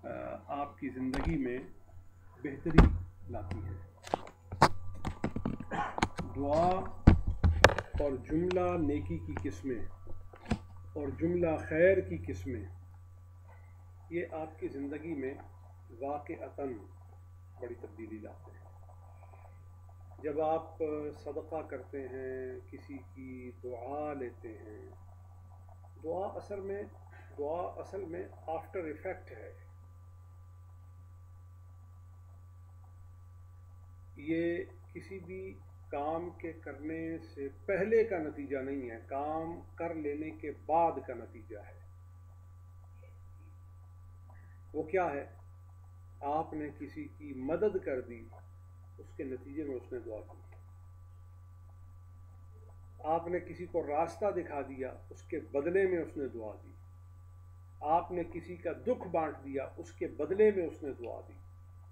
آپ کی زندگی میں بہتری لاتی ہے۔ دعا اور جملہ نیکی کی قسمیں اور جملہ خیر کی قسمیں، یہ آپ کی زندگی میں واقعتاً بڑی تبدیلی لاتے ہیں۔ جب آپ صدقہ کرتے ہیں، کسی کی دعا لیتے ہیں، دعا اصل میں آفٹر ایفیکٹ ہے۔ یہ کسی بھی کام کے کرنے سے پہلے کا نتیجہ نہیں ہے، کام کر لینے کے بعد کا نتیجہ ہے۔ وہ کیا ہے؟ آپ نے کسی کی مدد کر دی، اس کے نتیجے میں اس نے دعا کی۔ آپ نے کسی کو راستہ دکھا دیا، اس کے بدلے میں اس نے دعا دی۔ آپ نے کسی کا دکھ بانٹ دیا، اس کے بدلے میں اس نے دعا دی۔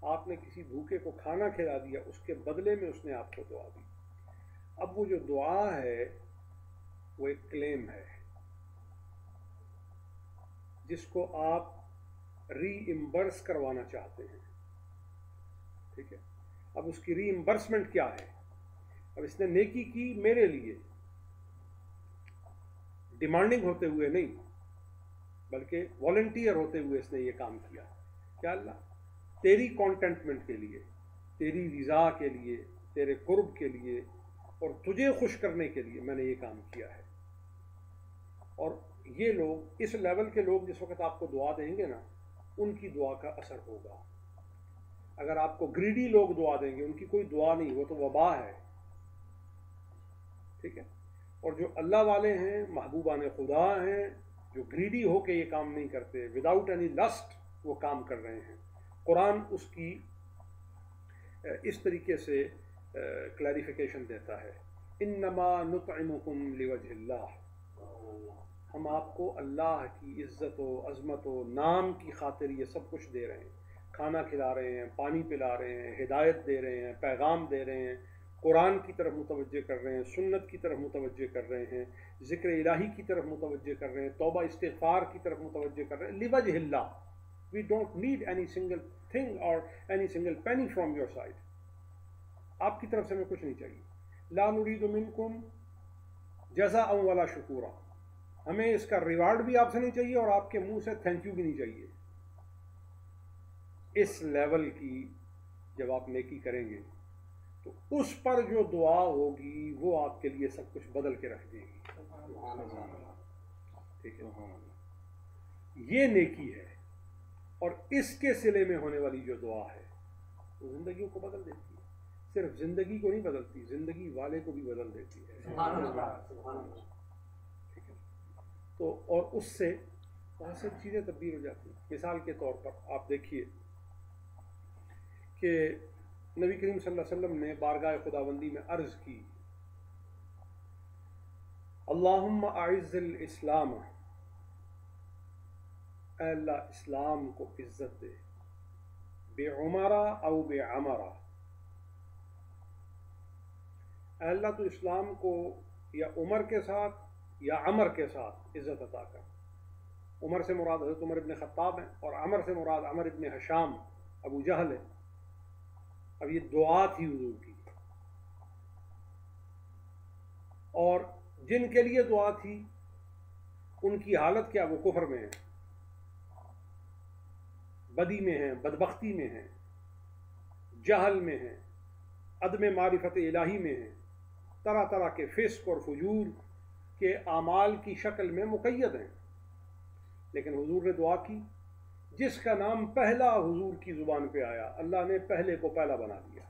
آپ نے کسی بھوکے کو کھانا کھلا دیا، اس کے بدلے میں اس نے آپ کو دعا دی۔ اب وہ جو دعا ہے وہ ایک کلیم ہے جس کو آپ ری امبرس کروانا چاہتے ہیں، ٹھیک ہے؟ اب اس کی ری امبرسمنٹ کیا ہے؟ اب اس نے نیکی کی میرے لیے، ڈیمانڈنگ ہوتے ہوئے نہیں بلکہ والنٹیئر ہوتے ہوئے اس نے یہ کام کیا۔ کیا اللہ تیری کانٹینٹمنٹ کے لیے، تیری رضا کے لیے، تیرے قرب کے لیے اور تجھے خوش کرنے کے لیے میں نے یہ کام کیا ہے۔ اور یہ لوگ، اس لیول کے لوگ جس وقت آپ کو دعا دیں گے نا، ان کی دعا کا اثر ہوگا۔ اگر آپ کو گریڈی لوگ دعا دیں گے، ان کی کوئی دعا نہیں، وہ تو وبا ہے، ٹھیک ہے؟ اور جو اللہ والے ہیں، محبوبان خدا ہیں، جو گریڈی ہو کے یہ کام نہیں کرتے، وداؤٹ اینی لسٹ وہ کام کر رہے ہیں۔ قرآن اس کی اس طریقے سے کلیریفیکیشن دیتا ہے، انما نطعمکم لوجہ اللہ، ہم آپ کو اللہ کی عزت و عظمت و نام کی خاطر یہ سب کچھ دے رہے ہیں، کھانا کھلا رہے ہیں، پانی پلا رہے ہیں، ہدایت دے رہے ہیں، پیغام دے رہے ہیں، قرآن کی طرف متوجہ کر رہے ہیں، سنت کی طرف متوجہ کر رہے ہیں، ذکر الہی کی طرف متوجہ کر رہے ہیں، توبہ استغفار کی طرف متوجہ کر رہے ہیں، لوجہ اللہ۔ We don't need any single thing or any single penny from your side۔ آپ کی طرف سے ہمیں کچھ نہیں چاہیے۔ لا نريد منکم جزاء ولا شکورا، ہمیں اس کا ریوارڈ بھی آپ سے نہیں چاہیے اور آپ کے منہ سے تھینک یو بھی نہیں چاہیے۔ اس لیول کی جب آپ نیکی کریں گے تو اس پر جو دعا ہوگی وہ آپ کے لیے سب کچھ بدل کے رکھ دے گی، ٹھیک ہے؟ یہ نیکی ہے، اور اس کے صلے میں ہونے والی جو دعا ہے وہ زندگیوں کو بدل دیتی ہے۔ صرف زندگی کو نہیں بدلتی، زندگی والے کو بھی بدل دیتی ہے، ٹھیک ہے؟ تو اور اس سے بہت سی چیزیں تبدیل ہو جاتی ہیں۔ مثال کے طور پر آپ دیکھیے کہ نبی کریم صلی اللہ علیہ وسلم نے بارگاہ خداوندی میں عرض کی، اللہم اعز الاسلام، اے اللہ اسلام کو عزت دے، بعمرہ او بعمرہ، اے اللہ تو اسلام کو یا عمر کے ساتھ یا عمر کے ساتھ عزت عطا کر۔ عمر سے مراد حضرت عمر ابن خطاب ہیں، اور عمر سے مراد عمر ابن حشام ابو جہل ہے۔ اب یہ دعا تھی حضور کی، اور جن کے لیے دعا تھی ان کی حالت کیا؟ وہ کفر میں ہیں، بدی میں ہیں، بدبختی میں ہیں، جہل میں ہیں، عدم معرفت الہی میں ہیں، طرح طرح کے فسق اور فجور کے اعمال کی شکل میں مقید ہیں۔ لیکن حضور نے دعا کی، جس کا نام پہلا حضور کی زبان پہ آیا اللہ نے پہلے کو پہلا بنا دیا۔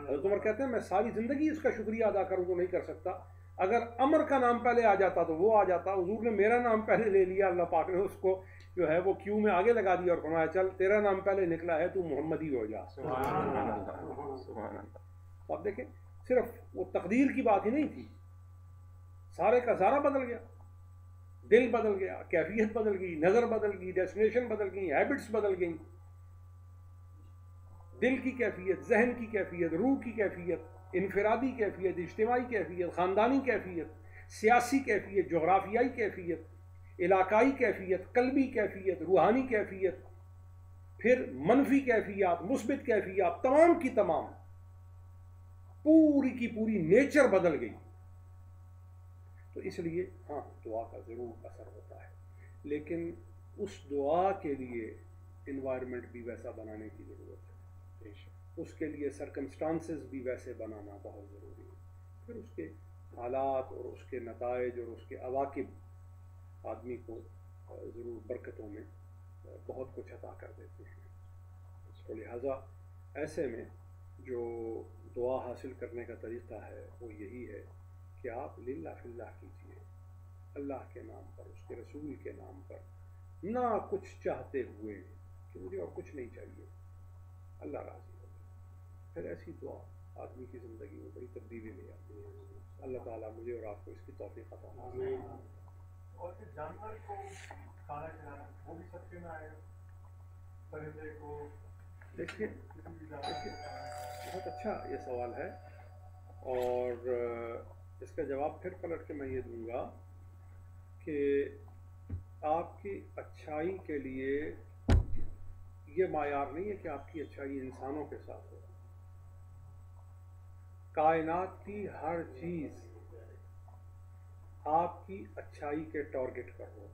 حضرت عمر کہتے ہیں میں ساری زندگی اس کا شکریہ ادا کروں تو نہیں کر سکتا، اگر عمر کا نام پہلے آ جاتا تو وہ آ جاتا۔ حضور نے میرا نام پہلے لے لیا، اللہ پاک نے اس کو جو ہے وہ کیو میں آگے لگا دیا اور فرمایا چل تیرا نام پہلے نکلا ہے تو محمدی ہو جا۔ آپ دیکھیں صرف وہ تقدیر کی بات ہی نہیں تھی، سارے کا سارا بدل گیا، دل بدل گیا، کیفیت بدل گئی، نظر بدل گئی، ڈیسٹینیشن بدل گئی، ہیبٹس بدل گئیں، دل کی کیفیت، ذہن کی کیفیت، روح کی کیفیت، انفرادی کیفیت، اجتماعی کیفیت، خاندانی کیفیت، سیاسی کیفیت، جغرافیائی کیفیت، علاقائی کیفیت، قلبی کیفیت، روحانی کیفیت، پھر منفی کیفیات، مثبت کیفیات، تمام کی تمام پوری کی پوری نیچر بدل گئی. تو اس لیے ہاں دعا کا ضرور اثر ہوتا ہے، لیکن اس دعا کے لیے انوائرمنٹ بھی ویسا بنانے کی ضرورت ہے. اس کے لیے سرکمسٹانسز بھی ویسے بنانا بہت ضروری ہے. پھر اس کے حالات اور اس کے نتائج اور اس کے عواقب آدمی کو ضرور برکتوں میں بہت کچھ عطا کر دیتے ہیں. تو لہٰذا ایسے میں جو دعا حاصل کرنے کا طریقہ ہے وہ یہی ہے کہ آپ للہ فی اللہ کیجیے، اللہ کے نام پر، اس کے رسول کے نام پر، نہ کچھ چاہتے ہوئے کہ مجھے اور کچھ نہیں چاہیے، اللہ راضی ہو جائے. پھر ایسی دعا آدمی کی زندگی میں بڑی تبدیلی لے آتی ہے. اللہ تعالیٰ مجھے اور آپ کو اس کی توفیق عطا فرمائے. اور پھر جانور کو کھانا کھلانا وہ بھی سب کے میں آئے گا، پرندے کو. دیکھیے بہت اچھا یہ سوال ہے، اور اس کا جواب پھر پلٹ کے میں یہ دوں گا کہ آپ کی اچھائی کے لیے یہ معیار نہیں ہے کہ آپ کی اچھائی انسانوں کے ساتھ ہو. کائنات کی ہر چیز آپ کی اچھائی کے ٹارگٹ پر ہو،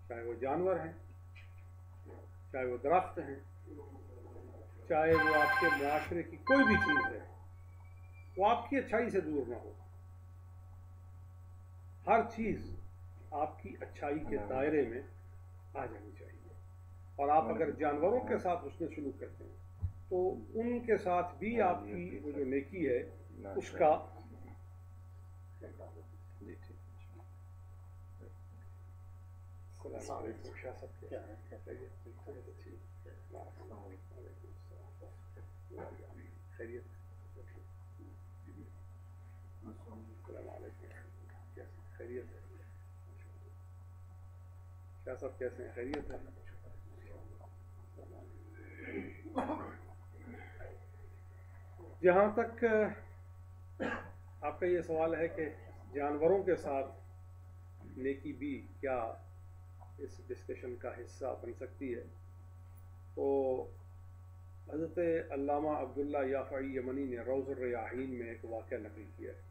چاہے وہ جانور ہیں، چاہے وہ درخت ہیں، چاہے وہ آپ کے معاشرے کی کوئی بھی چیز ہے، وہ آپ کی اچھائی سے دور نہ ہو. ہر چیز آپ کی اچھائی کے دائرے میں آ جانی چاہیے. اور آپ اگر جانوروں کے ساتھ حسن سلوک کرتے ہیں تو ان کے ساتھ بھی آپ کی وہ جو نیکی ہے اس کا السلام علیکم. شاہ صاحب کیا ہے؟ خیریت؟ السلام علیکم. خیریت ہے؟ شاہ صاحب کیسے ہیں؟ خیریت ہے؟ جہاں تک آپ کا یہ سوال ہے کہ جانوروں کے ساتھ نیکی بھی کیا اس ڈسکشن کا حصہ بن سکتی ہے، تو حضرت علامہ عبداللہ یافعی یمنی نے روض الریاحین میں ایک واقعہ نقل کیا ہے.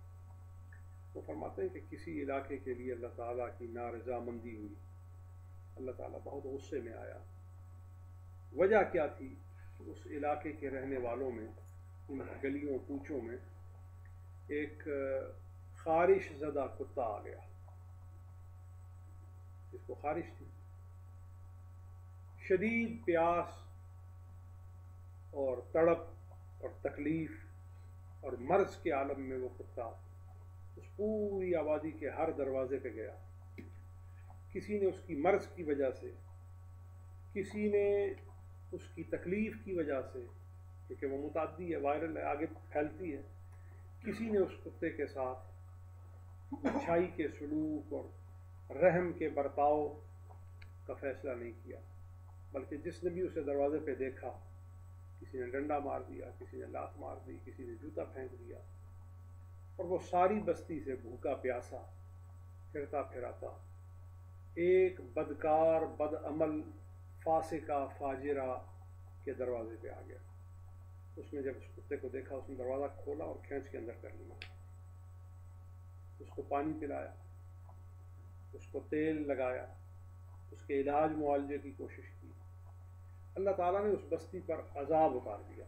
وہ فرماتے ہیں کہ کسی علاقے کے لیے اللہ تعالیٰ کی نارضامندی ہوئی، اللہ تعالیٰ بہت غصے میں آیا. وجہ کیا تھی؟ اس علاقے کے رہنے والوں میں، ان گلیوں کوچوں میں ایک خارش زدہ کتا آ گیا جس کو خارش تھی. شدید پیاس اور تڑپ اور تکلیف اور مرض کے عالم میں وہ کتا اس پوری آبادی کے ہر دروازے پہ گیا. کسی نے اس کی مرض کی وجہ سے، کسی نے اس کی تکلیف کی وجہ سے، کیونکہ وہ متعدی ہے، وائرل ہے، آگے پھیلتی ہے، کسی نے اس کتے کے ساتھ اچھائی کے سلوک اور رحم کے برتاؤ کا فیصلہ نہیں کیا، بلکہ جس نے بھی اسے دروازے پہ دیکھا، کسی نے ڈنڈا مار دیا، کسی نے لات مار دی، کسی نے جوتا پھینک دیا، اور وہ ساری بستی سے بھوکا پیاسا پھرتا پھراتا ایک بدکار، بد عمل، فاسقہ، فاجرہ کے دروازے پہ آ گیا. اس نے جب اس کتے کو دیکھا، اس نے دروازہ کھولا اور کھینچ کے اندر کر لیا. اس کو پانی پلایا، اس کو تیل لگایا، اس کے علاج معالجے کی کوشش کی. اللہ تعالیٰ نے اس بستی پر عذاب اتار دیا،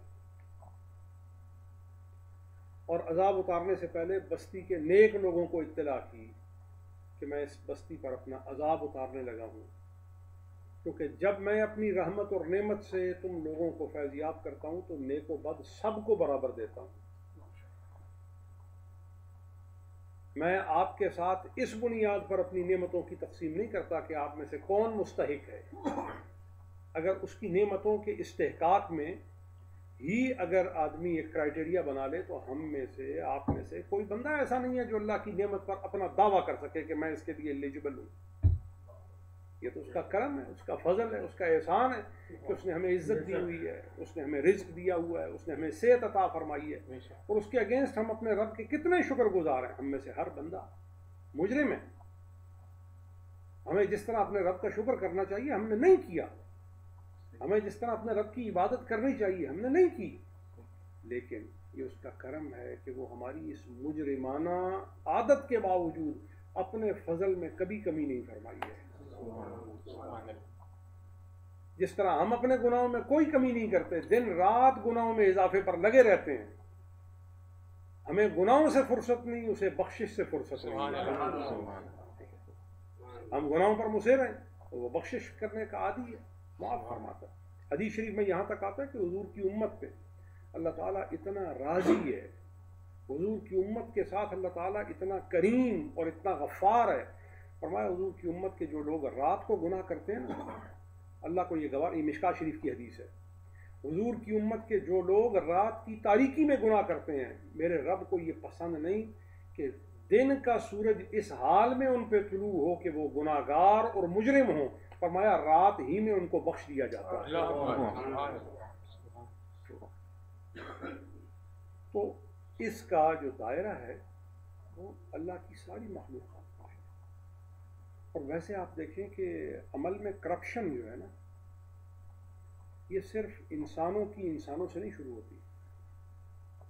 اور عذاب اتارنے سے پہلے بستی کے نیک لوگوں کو اطلاع کی کہ میں اس بستی پر اپنا عذاب اتارنے لگا ہوں، کیونکہ جب میں اپنی رحمت اور نعمت سے تم لوگوں کو فیضیاب کرتا ہوں تو نیک و بد سب کو برابر دیتا ہوں. میں آپ کے ساتھ اس بنیاد پر اپنی نعمتوں کی تقسیم نہیں کرتا کہ آپ میں سے کون مستحق ہے. اگر اس کی نعمتوں کے استحقاق میں ہی اگر آدمی ایک کرائٹیریا بنا لے تو ہم میں سے، آپ میں سے کوئی بندہ ایسا نہیں ہے جو اللہ کی نعمت پر اپنا دعویٰ کر سکے کہ میں اس کے لیے ایلیجبل ہوں. یہ تو اس کا کرم ہے، اس کا فضل ہے، اس کا احسان ہے کہ اس نے ہمیں عزت دی ہوئی ہے، اس نے ہمیں رزق دیا ہوا ہے، اس نے ہمیں صحت عطا فرمائی ہے، اور اس کے اگینسٹ ہم اپنے رب کے کتنے شکر گزار ہیں. ہم میں سے ہر بندہ مجرم ہے، ہمیں جس طرح اپنے رب کا شکر کرنا چاہیے ہم نے نہیں کیا، ہمیں جس طرح اپنے رب کی عبادت کرنی چاہیے ہم نے نہیں کی، لیکن یہ اس کا کرم ہے کہ وہ ہماری اس مجرمانہ عادت کے باوجود اپنے فضل میں کبھی کمی نہیں فرمائی ہے۔ جس طرح ہم اپنے گناہوں میں کوئی کمی نہیں کرتے، دن رات گناہوں میں اضافے پر لگے رہتے ہیں، ہمیں گناہوں سے فرصت نہیں، اسے بخشش سے فرصت نہیں۔ ہم گناہوں پر مصر ہیں تو وہ بخشش کرنے کا عادی ہے، معاف فرماتا ہے۔ حدیث شریف میں یہاں تک آتا ہے کہ حضور کی امت پہ اللہ تعالیٰ اتنا راضی ہے، حضور کی امت کے ساتھ اللہ تعالیٰ اتنا کریم اور اتنا غفار ہے، فرمایا حضور کی امت کے جو لوگ رات کو گناہ کرتے ہیں نا، اللہ کو یہ گواہ، یہ مشکاۃ شریف کی حدیث ہے، حضور کی امت کے جو لوگ رات کی تاریکی میں گناہ کرتے ہیں، میرے رب کو یہ پسند نہیں کہ دن کا سورج اس حال میں ان پہ طلوع ہو کہ وہ گناہ گار اور مجرم ہوں، فرمایا رات ہی میں ان کو بخش دیا جاتا ہے۔ تو اس کا جو دائرہ ہے وہ اللہ کی ساری مخلوقات کا ہے۔ اور ویسے آپ دیکھیں کہ عمل میں کرپشن جو ہے نا، یہ صرف انسانوں سے نہیں شروع ہوتی۔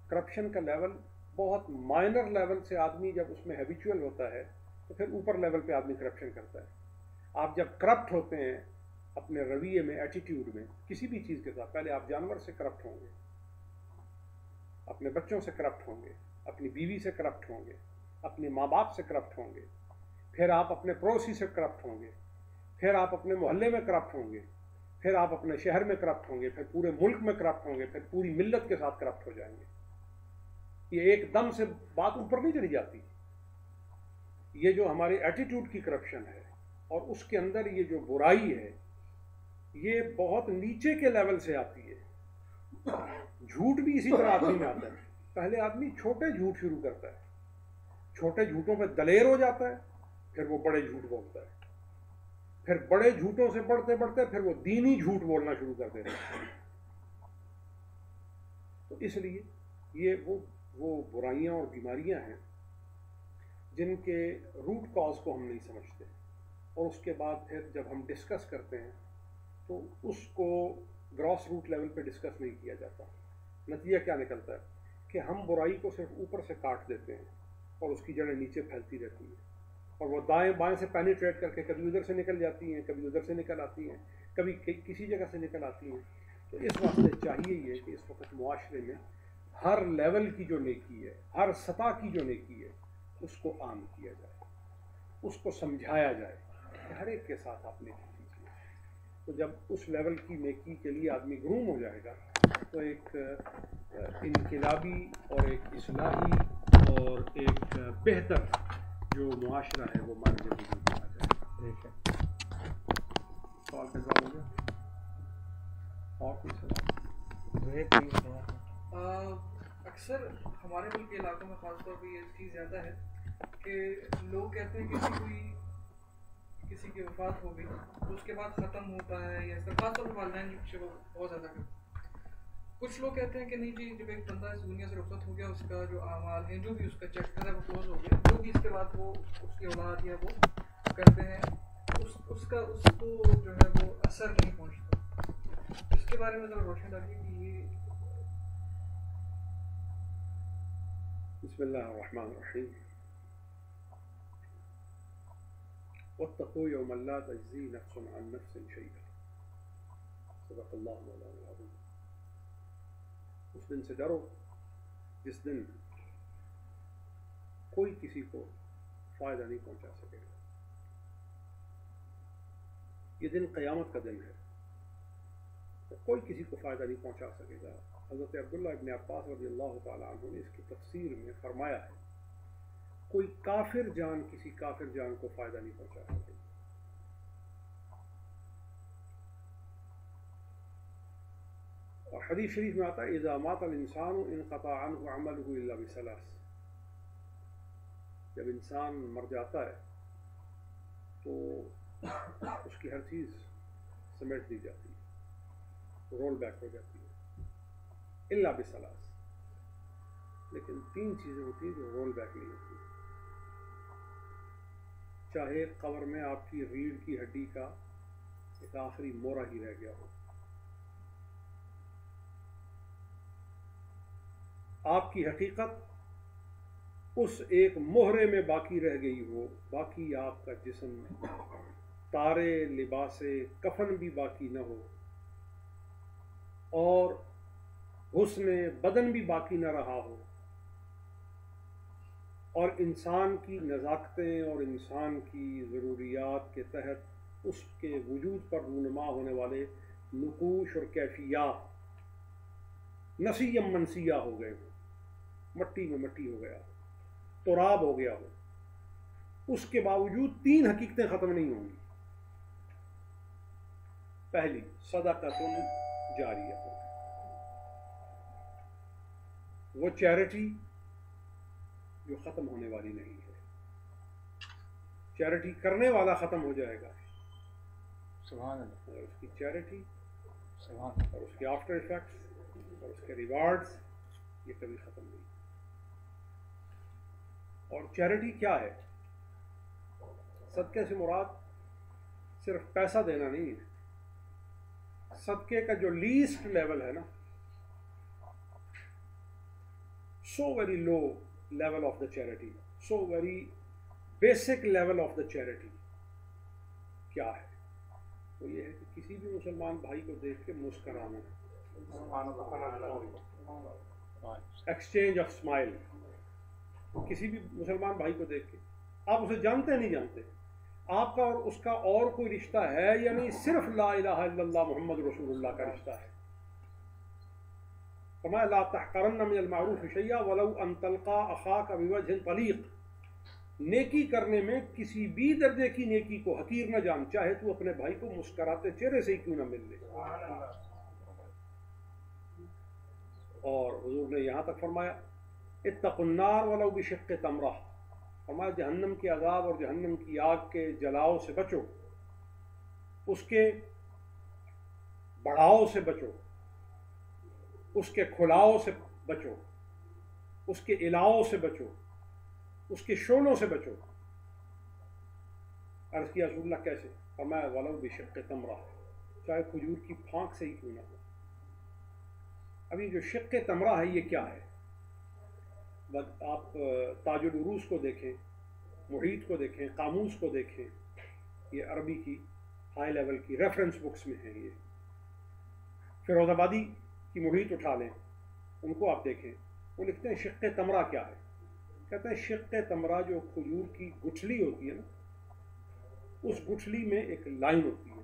کرپشن کا لیول بہت مائنر لیول سے آدمی جب اس میں ہیبیچول ہوتا ہے تو پھر اوپر لیول پہ آدمی کرپشن کرتا ہے۔ آپ جب کرپٹ ہوتے ہیں اپنے رویے میں، ایٹیٹیوڈ میں، کسی بھی چیز کے ساتھ، پہلے آپ جانور سے کرپٹ ہوں گے، اپنے بچوں سے کرپٹ ہوں گے، اپنی بیوی سے کرپٹ ہوں گے، اپنے ماں باپ سے کرپٹ ہوں گے، پھر آپ اپنے پڑوسی سے کرپٹ ہوں گے، پھر آپ اپنے محلے میں کرپٹ ہوں گے، پھر آپ اپنے شہر میں کرپٹ ہوں گے، پھر پورے ملک میں کرپٹ ہوں گے، پھر پوری ملت کے ساتھ کرپٹ ہو جائیں گے۔ یہ ایک دم سے بات اوپر نہیں چلی جاتی۔ یہ جو ہمارے ایٹیٹیوڈ کی کرپشن ہے اور اس کے اندر یہ جو برائی ہے، یہ بہت نیچے کے لیول سے آتی ہے۔ جھوٹ بھی اسی طرح آدمی میں آتا ہے، پہلے آدمی چھوٹے جھوٹ شروع کرتا ہے، چھوٹے جھوٹوں پہ دلیر ہو جاتا ہے، پھر وہ بڑے جھوٹ بولتا ہے، پھر بڑے جھوٹوں سے بڑھتے بڑھتے پھر وہ دینی جھوٹ بولنا شروع کر دیتا ہے۔ تو اس لیے یہ وہ برائیاں اور بیماریاں ہیں جن کے روٹ کاز کو ہم نہیں سمجھتے، اور اس کے بعد پھر جب ہم ڈسکس کرتے ہیں تو اس کو گراس روٹ لیول پہ ڈسکس نہیں کیا جاتا۔ نتیجہ کیا نکلتا ہے کہ ہم برائی کو صرف اوپر سے کاٹ دیتے ہیں اور اس کی جڑیں نیچے پھیلتی رہتی ہیں، اور وہ دائیں بائیں سے پینیٹریٹ کر کے کبھی ادھر سے نکل جاتی ہیں، کبھی ادھر سے نکل آتی ہیں، کبھی کسی جگہ سے نکل آتی ہیں۔ تو اس واسطے چاہیے یہ کہ اس وقت معاشرے میں ہر لیول کی جو نیکی ہے، ہر سطح کی جو نیکی ہے، اس کو عام کیا جائے، اس کو سمجھایا جائے کہ ہر ایک کے ساتھ آپ نیکی کیجیے۔ تو جب اس لیول کی نیکی کے لیے آدمی گروم ہو جائے گا تو ایک انقلابی اور ایک اصلاحی اور ایک بہتر جو معاشرہ ہے وہ ہمارے لیے وجود میں آ جائے گا۔ سوال کا جواب ہو گیا؟ اور کوئی سوال؟ اکثر ہمارے ملک کے علاقوں میں خاص طور پہ یہ چیز زیادہ ہے کہ لوگ کہتے ہیں کہ کسی کی وفات ہو گئی تو اس کے بعد ختم ہوتا ہے، یا خاص طور پر والدین جو بہت زیادہ کرتے ہیں۔ کچھ لوگ کہتے ہیں کہ نہیں جی، جب ایک بندہ اس دنیا سے رخصت ہو گیا، اس کا جو اعمال ہیں، جو بھی اس کا چیپٹر ہے وہ کلوز ہو گیا، جو بھی اس کے بعد وہ اس کی اولاد یا وہ کرتے ہیں اس کو جو ہے وہ اثر نہیں پہنچتا۔ اس کے بارے میں ذرا روشن ڈالیے کہ یہ۔ بسم اللہ الرحمن الرحیم۔ واتقوا یوما لا تجزی نفس عن نفس شیئا، صدق اللہ مولانا العظیم۔ اس دن سے ڈرو جس دن کوئی کسی کو فائدہ نہیں پہنچا سکے گا۔ یہ دن قیامت کا دن ہے، تو کوئی کسی کو فائدہ نہیں پہنچا سکے گا۔ حضرت عبداللہ ابن عباس رضی اللہ تعالیٰ عنہ نے اس کی تفسیر میں فرمایا ہے، کوئی کافر جان کسی کافر جان کو فائدہ نہیں پہنچا سکے گا۔ اور حدیث شریف میں آتا ہے اذا مات الانسان انقطع عنه عمله الا بثلاث، جب انسان مر جاتا ہے تو اس کی ہر چیز سمیٹ دی جاتی ہے، رول بیک ہو جاتی ہے، الا بثلاث، لیکن تین چیزیں ہوتی ہیں جو رول بیک نہیں ہوتی۔ چاہے قبر میں آپ کی ریڑھ کی ہڈی کا ایک آخری مورا ہی رہ گیا ہو، آپ کی حقیقت اس ایک مہرے میں باقی رہ گئی ہو، باقی آپ کا جسم تارے لباس کفن بھی باقی نہ ہو، اور حسن بدن بھی باقی نہ رہا ہو، اور انسان کی نزاکتیں اور انسان کی ضروریات کے تحت اس کے وجود پر رونما ہونے والے نقوش اور کیفیات نسیم منسیہ ہو گئے ہوں، مٹی میں مٹی ہو گیا ہو، تراب ہو گیا ہو، اس کے باوجود تین حقیقتیں ختم نہیں ہوں گی۔ پہلی، صدقۃ جاریہ، وہ چیریٹی جو ختم ہونے والی نہیں ہے۔ چیریٹی کرنے والا ختم ہو جائے گا، سبحان اللہ، اور اس کی چیریٹی سبحان اللہ، اور اس کے آفٹر ایفیکٹس اور اس کے ریوارڈز یہ کبھی ختم نہیں۔ اور چیریٹی کیا ہے؟ صدقے سے مراد صرف پیسہ دینا نہیں ہے، صدقے کا جو لیسٹ لیول ہے نا، so very low level of the charity, so very basic level of the charity کیا ہے؟ وہ یہ ہے کہ کسی بھی مسلمان بھائی کو دیکھ کے مسکرانا، ایکسچینج آف اسمائل۔ کسی بھی مسلمان بھائی کو دیکھ کے، آپ اسے جانتے نہیں جانتے، آپ کا اور اس کا اور کوئی رشتہ ہے یا نہیں، صرف لا الہ الا اللہ محمد رسول اللہ کا رشتہ ہے۔ فرمایا لا تحقرن من المعروف شیئا ولو ان تلقى اخاك بوجه طلیق، نیکی کرنے میں کسی بھی درجے کی نیکی کو حقیر نہ جان، چاہے تو اپنے بھائی کو مسکراتے چہرے سے ہی کیوں نہ مل لے۔ اور حضور نے یہاں تک فرمایا اتقوا النار ولو بشق تمرہ، فرمایا جہنم کے عذاب اور جہنم کی آگ کے جلاؤ سے بچو، اس کے بڑھاؤ سے بچو، اس کے کھلاؤ سے بچو، اس کے علاؤ سے بچو، اس کے شولوں سے بچو۔ عرض کیا رسول اللہ کیسے؟ فرمایا ولو بشق تمرہ، چاہے کھجور کی پھانک سے ہی کیوں نہ ہو۔ ابھی جو شق تمرہ ہے یہ کیا ہے؟ آپ تاج العروض کو دیکھیں، محیط کو دیکھیں، قاموس کو دیکھیں، یہ عربی کی ہائی لیول کی ریفرنس بکس میں ہیں۔ یہ فیروز آبادی کی محیط اٹھا لیں، ان کو آپ دیکھیں، وہ لکھتے ہیں شق تمرہ کیا ہے؟ کہتے ہیں شق تمرہ جو کھجور کی گٹھلی ہوتی ہے نا، اس گٹھلی میں ایک لائن ہوتی ہے،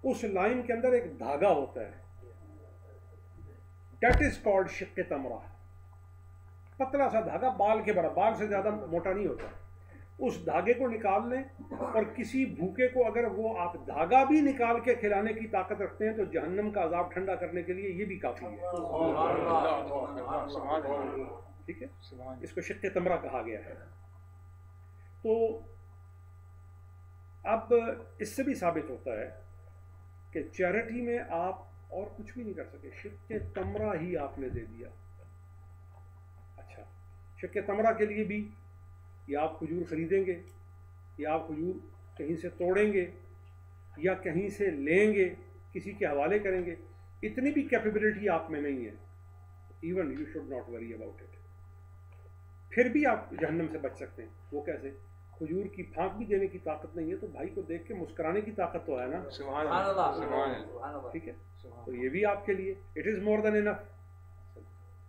اس لائن کے اندر ایک دھاگا ہوتا ہے، دیٹ از کالڈ شق تمرہ۔ پتلا سا دھاگا، بال کے برابر، بال سے زیادہ موٹا نہیں ہوتا۔ اس دھاگے کو نکال لیں، اور کسی بھوکے کو اگر وہ آپ دھاگا بھی نکال کے کھلانے کی طاقت رکھتے ہیں تو جہنم کا عذاب ٹھنڈا کرنے کے لیے یہ بھی کافی ہے۔ ٹھیک ہے، اس کو شق تمرہ کہا گیا ہے۔ تو اب اس سے بھی ثابت ہوتا ہے کہ چیریٹی میں آپ اور کچھ بھی نہیں کر سکے، شق تمرہ ہی آپ نے دے دیا۔ اچھا، شق تمرہ کے لیے بھی یا آپ کھجور خریدیں گے، یا آپ کھجور کہیں سے توڑیں گے، یا کہیں سے لیں گے، کسی کے حوالے کریں گے، اتنی بھی کیپیبلٹی آپ میں نہیں ہے۔ Even you should not worry about it. پھر بھی آپ جہنم سے بچ سکتے ہیں۔ وہ کیسے؟ کھجور کی پھانک بھی دینے کی طاقت نہیں ہے تو بھائی کو دیکھ کے مسکرانے کی طاقت تو ہے نا۔ سبحان اللہ، ٹھیک ہے، تو یہ بھی آپ کے لیے اٹ از مور دین انف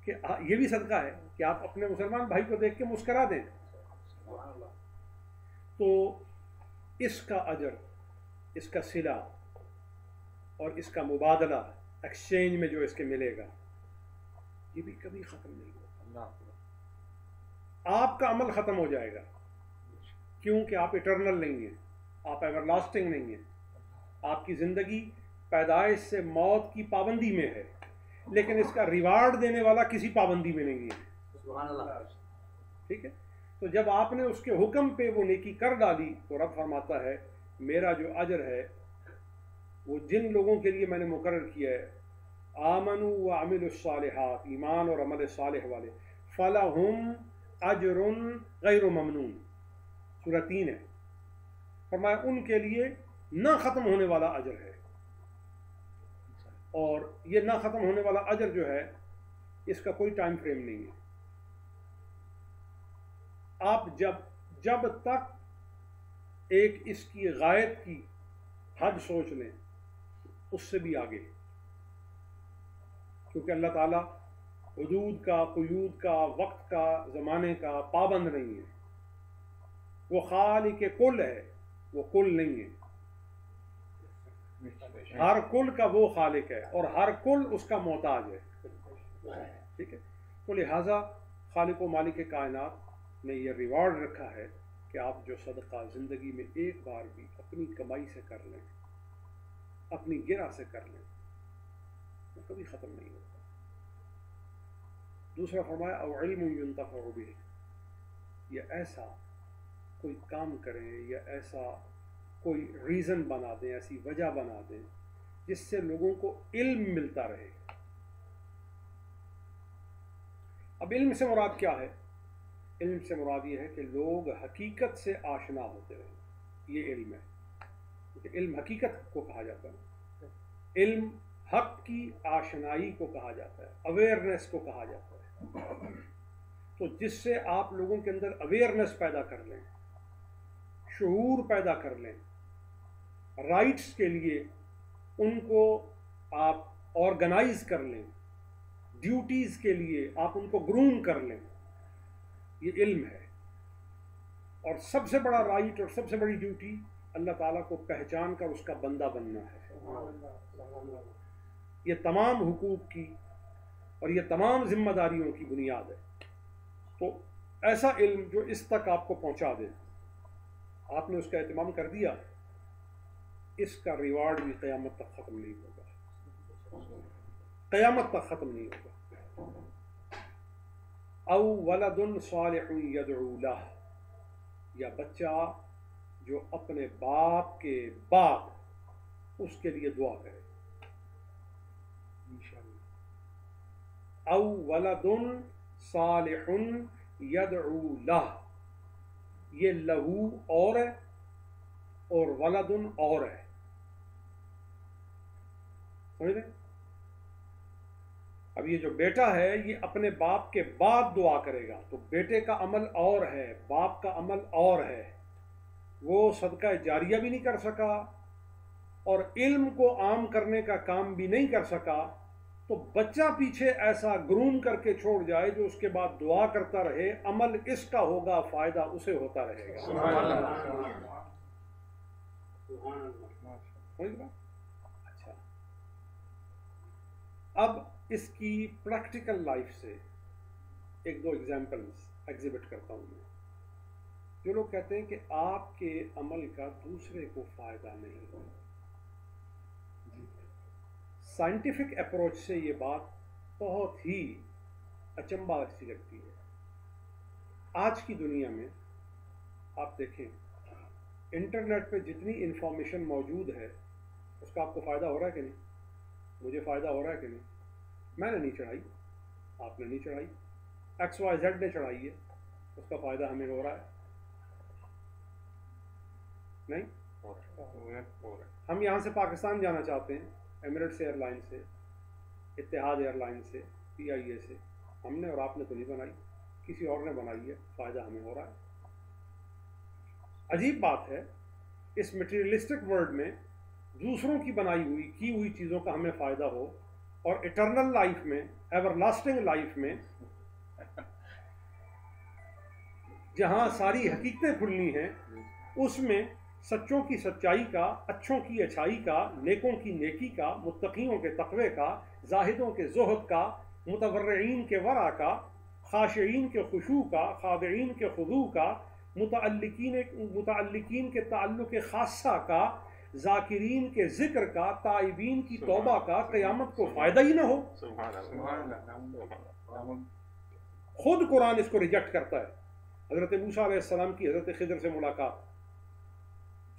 کہ یہ بھی صدقہ ہے کہ آپ اپنے مسلمان بھائی کو دیکھ کے مسکرا دیں۔ تو اس کا اجر، اس کا صلہ اور اس کا مبادلہ ایکسچینج میں جو اس کے ملے گا یہ بھی کبھی ختم نہیں ہوگا۔ آپ کا عمل ختم ہو جائے گا کیونکہ آپ اٹرنل نہیں ہیں، آپ ایور لاسٹنگ نہیں ہیں۔ آپ کی زندگی پیدائش سے موت کی پابندی میں ہے، لیکن اس کا ریوارڈ دینے والا کسی پابندی میں نہیں ہے۔ ٹھیک ہے، تو جب آپ نے اس کے حکم پہ وہ نیکی کر ڈالی تو رب فرماتا ہے میرا جو اجر ہے وہ جن لوگوں کے لیے میں نے مقرر کیا ہے، آمنوا وعملوا الصالحات، ایمان اور عمل صالح والے، فلہم اجر غیر ممنون، سورہ 3 ہے. فرمایا ان کے لیے نہ ختم ہونے والا اجر ہے. اور یہ نہ ختم ہونے والا اجر جو ہے اس کا کوئی ٹائم فریم نہیں ہے. آپ جب تک ایک اس کی غایت کی حد سوچ لیں اس سے بھی آگے، کیونکہ اللہ تعالیٰ حدود کا، قیود کا، وقت کا، زمانے کا پابند نہیں ہے. وہ خالق کل ہے، وہ کل نہیں ہے. ہر کل کا وہ خالق ہے اور ہر کل اس کا محتاج ہے. ٹھیک ہے. تو لہٰذا خالق و مالک کائنات نے یہ ریوارڈ رکھا ہے کہ آپ جو صدقہ زندگی میں ایک بار بھی اپنی کمائی سے کر لیں، اپنی گرہ سے کر لیں، وہ کبھی ختم نہیں ہوتا. دوسرا فرمایا او علم ينتفع به، یہ ایسا کوئی کام کریں یا ایسا کوئی ریزن بنا دیں، ایسی وجہ بنا دیں جس سے لوگوں کو علم ملتا رہے. اب علم سے مراد کیا ہے؟ علم سے مراد یہ ہے کہ لوگ حقیقت سے آشنا ہوتے رہیں. یہ علم ہے. علم حقیقت کو کہا جاتا ہے، علم حق کی آشنائی کو کہا جاتا ہے، اویئرنیس کو کہا جاتا ہے. تو جس سے آپ لوگوں کے اندر اویئرنیس پیدا کر لیں، شعور پیدا کر لیں، رائٹس کے لیے ان کو آپ آرگنائز کر لیں، ڈیوٹیز کے لیے آپ ان کو گروم کر لیں، یہ علم ہے. اور سب سے بڑا رائٹ اور سب سے بڑی ڈیوٹی اللہ تعالیٰ کو پہچان کر اس کا بندہ بننا ہے. یہ تمام حقوق کی اور یہ تمام ذمہ داریوں کی بنیاد ہے. تو ایسا علم جو اس تک آپ کو پہنچا دے، آپ نے اس کا اہتمام کر دیا، اس کا ریوارڈ بھی قیامت تک ختم نہیں ہوگا. قیامت تک ختم نہیں ہوگا. او ولد صالح یدعو لہ، یا بچہ جو اپنے باپ کے بعد اس کے لیے دعا کرے. او ولد صالح یدعو لہ، یہ لہو اور ہے اور ولد اور ہے. سمجھ لیں؟ اب یہ جو بیٹا ہے یہ اپنے باپ کے بعد دعا کرے گا، تو بیٹے کا عمل اور ہے، باپ کا عمل اور ہے. وہ صدقہ جاریہ بھی نہیں کر سکا اور علم کو عام کرنے کا کام بھی نہیں کر سکا. تو بچہ پیچھے ایسا گروم کر کے چھوڑ جائے جو اس کے بعد دعا کرتا رہے، عمل اس کا ہوگا، فائدہ اسے ہوتا رہے گا. اچھا، اب اس کی پریکٹیکل لائف سے ایک دو ایگزامپلز ایگزیبٹ کرتا ہوں میں. جو لوگ کہتے ہیں کہ آپ کے عمل کا دوسرے کو فائدہ نہیں ہو، سائنٹیفک اپروچ سے یہ بات بہت ہی اچنبھا سی لگتی ہے. آج کی دنیا میں آپ دیکھیں انٹرنیٹ پہ جتنی انفارمیشن موجود ہے اس کا آپ کو فائدہ ہو رہا ہے کہ نہیں؟ مجھے فائدہ ہو رہا ہے کہ نہیں؟ میں نے نہیں چڑھائی، آپ نے نہیں چڑھائی، XYZ نے چڑھائی ہے، اس کا فائدہ ہمیں ہو رہا ہے نہیں؟ ہم یہاں سے پاکستان جانا چاہتے ہیں، ایمریٹس ایئر لائن سے، اتحاد ایئر لائن سے، PIA سے، ہم نے اور آپ نے تو نہیں بنائی، کسی اور نے بنائی ہے، فائدہ ہمیں ہو رہا ہے. عجیب بات ہے، اس میٹیریلسٹک ورلڈ میں دوسروں کی بنائی ہوئی کی ہوئی چیزوں کا ہمیں فائدہ ہو، اور اٹرنل لائف میں، ایور لاسٹنگ لائف میں، جہاں ساری حقیقتیں کھلنی ہیں، اس میں سچوں کی سچائی کا، اچھوں کی اچھائی کا، نیکوں کی نیکی کا، متقیوں کے تقوی کا، زاہدوں کے زہد کا، متورعین کے ورع کا، خاشعین کے خشوع کا، خاضعین کے خضوع کا، متعلقین کے تعلق خاصہ کا، ذاکرین کے ذکر کا، تائبین کی توبہ کا قیامت کو فائدہ ہی نہ ہو. خود قرآن اس کو ریجیکٹ کرتا ہے. حضرت موسیٰ علیہ السلام کی حضرت خضر سے ملاقات،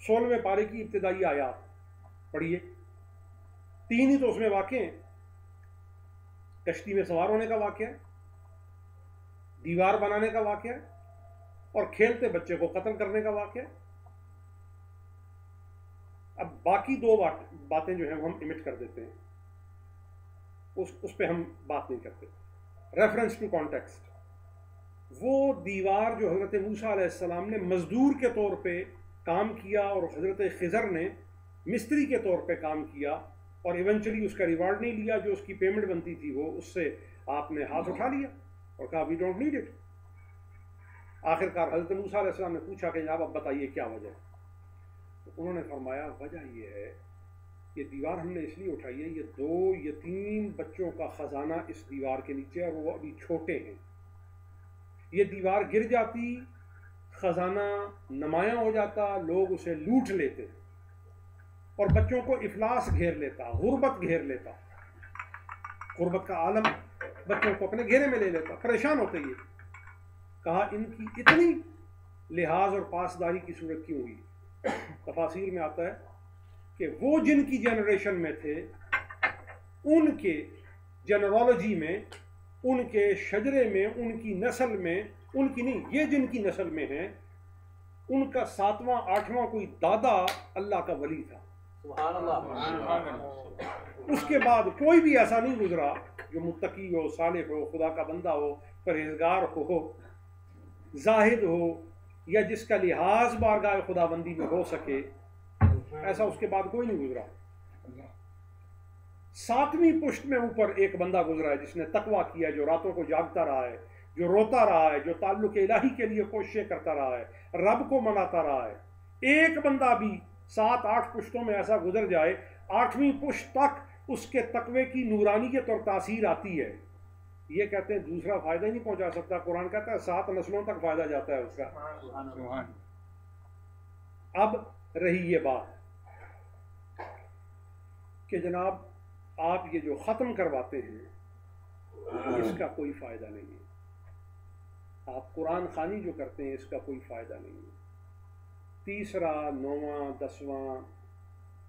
16ویں پارے کی ابتدائی آیات پڑھیے، 3 ہی تو اس میں واقع ہیں. کشتی میں سوار ہونے کا واقعہ ہے، دیوار بنانے کا واقعہ ہے، اور کھیلتے بچے کو قتل کرنے کا واقعہ. اب باقی دو باتیں جو ہیں وہ ہم امٹ کر دیتے ہیں, اس پہ ہم بات نہیں کرتے. ریفرنس ٹو کانٹیکسٹ, وہ دیوار جو حضرت موسیٰ علیہ السلام نے مزدور کے طور پہ کام کیا اور حضرت خضر نے مستری کے طور پہ کام کیا اور ایونچولی اس کا ریوارڈ نہیں لیا, جو اس کی پیمنٹ بنتی تھی وہ اس سے آپ نے ہاتھ اٹھا لیا اور کہا وی ڈونٹ نیڈ اٹ. آخر کار حضرت موسیٰ علیہ السلام نے پوچھا کہ جناب اب بتائیے کیا وجہ ہے. تو انہوں نے فرمایا وجہ یہ ہے, یہ دیوار ہم نے اس لیے اٹھائی ہے, یہ 2 یتیم بچوں کا خزانہ اس دیوار کے نیچے اور وہ ابھی چھوٹے ہیں. یہ دیوار گر جاتی, خزانہ نمایاں ہو جاتا, لوگ اسے لوٹ لیتے اور بچوں کو افلاس گھیر لیتا, غربت گھیر لیتا, غربت کا عالم بچوں کو اپنے گھیرے میں لے لیتا, پریشان ہوتے. یہ کہا ان کی اتنی لحاظ اور پاسداری کی صورت کیوں ہوئی؟ تفاسیر میں آتا ہے کہ وہ جن کی جنریشن میں تھے ان کے جنرالوجی میں, ان کے شجرے میں, ان کی نسل میں, ان کی نہیں, یہ جن کی نسل میں ہیں ان کا 7واں 8واں کوئی دادا اللہ کا ولی تھا. سبحان اللہ. اس کے بعد کوئی بھی ایسا نہیں گزرا جو متقی ہو, صالح ہو, خدا کا بندہ ہو, پرہیزگار ہو, زاہد ہو, یا جس کا لحاظ بارگاہ خدا بندی میں ہو سکے, ایسا اس کے بعد کوئی نہیں گزرا. 7ویں پشت میں اوپر ایک بندہ گزرا ہے جس نے تقویٰ کیا, جو راتوں کو جاگتا رہا ہے, جو روتا رہا ہے, جو تعلق الہی کے لیے کوششیں کرتا رہا ہے, رب کو مناتا رہا ہے. ایک بندہ بھی 7-8 پشتوں میں ایسا گزر جائے, 8ویں پشت تک اس کے تقوی کی نورانیت اور تاثیر آتی ہے. یہ کہتے ہیں دوسرا فائدہ ہی نہیں پہنچا سکتا. قرآن کہتا ہے 7 نسلوں تک فائدہ جاتا ہے اس کا. اب رہی یہ بات کہ جناب آپ یہ جو ختم کرواتے ہیں اس کا کوئی فائدہ نہیں ہے, آپ قرآن خوانی جو کرتے ہیں اس کا کوئی فائدہ نہیں ہے. 3را 9واں 10واں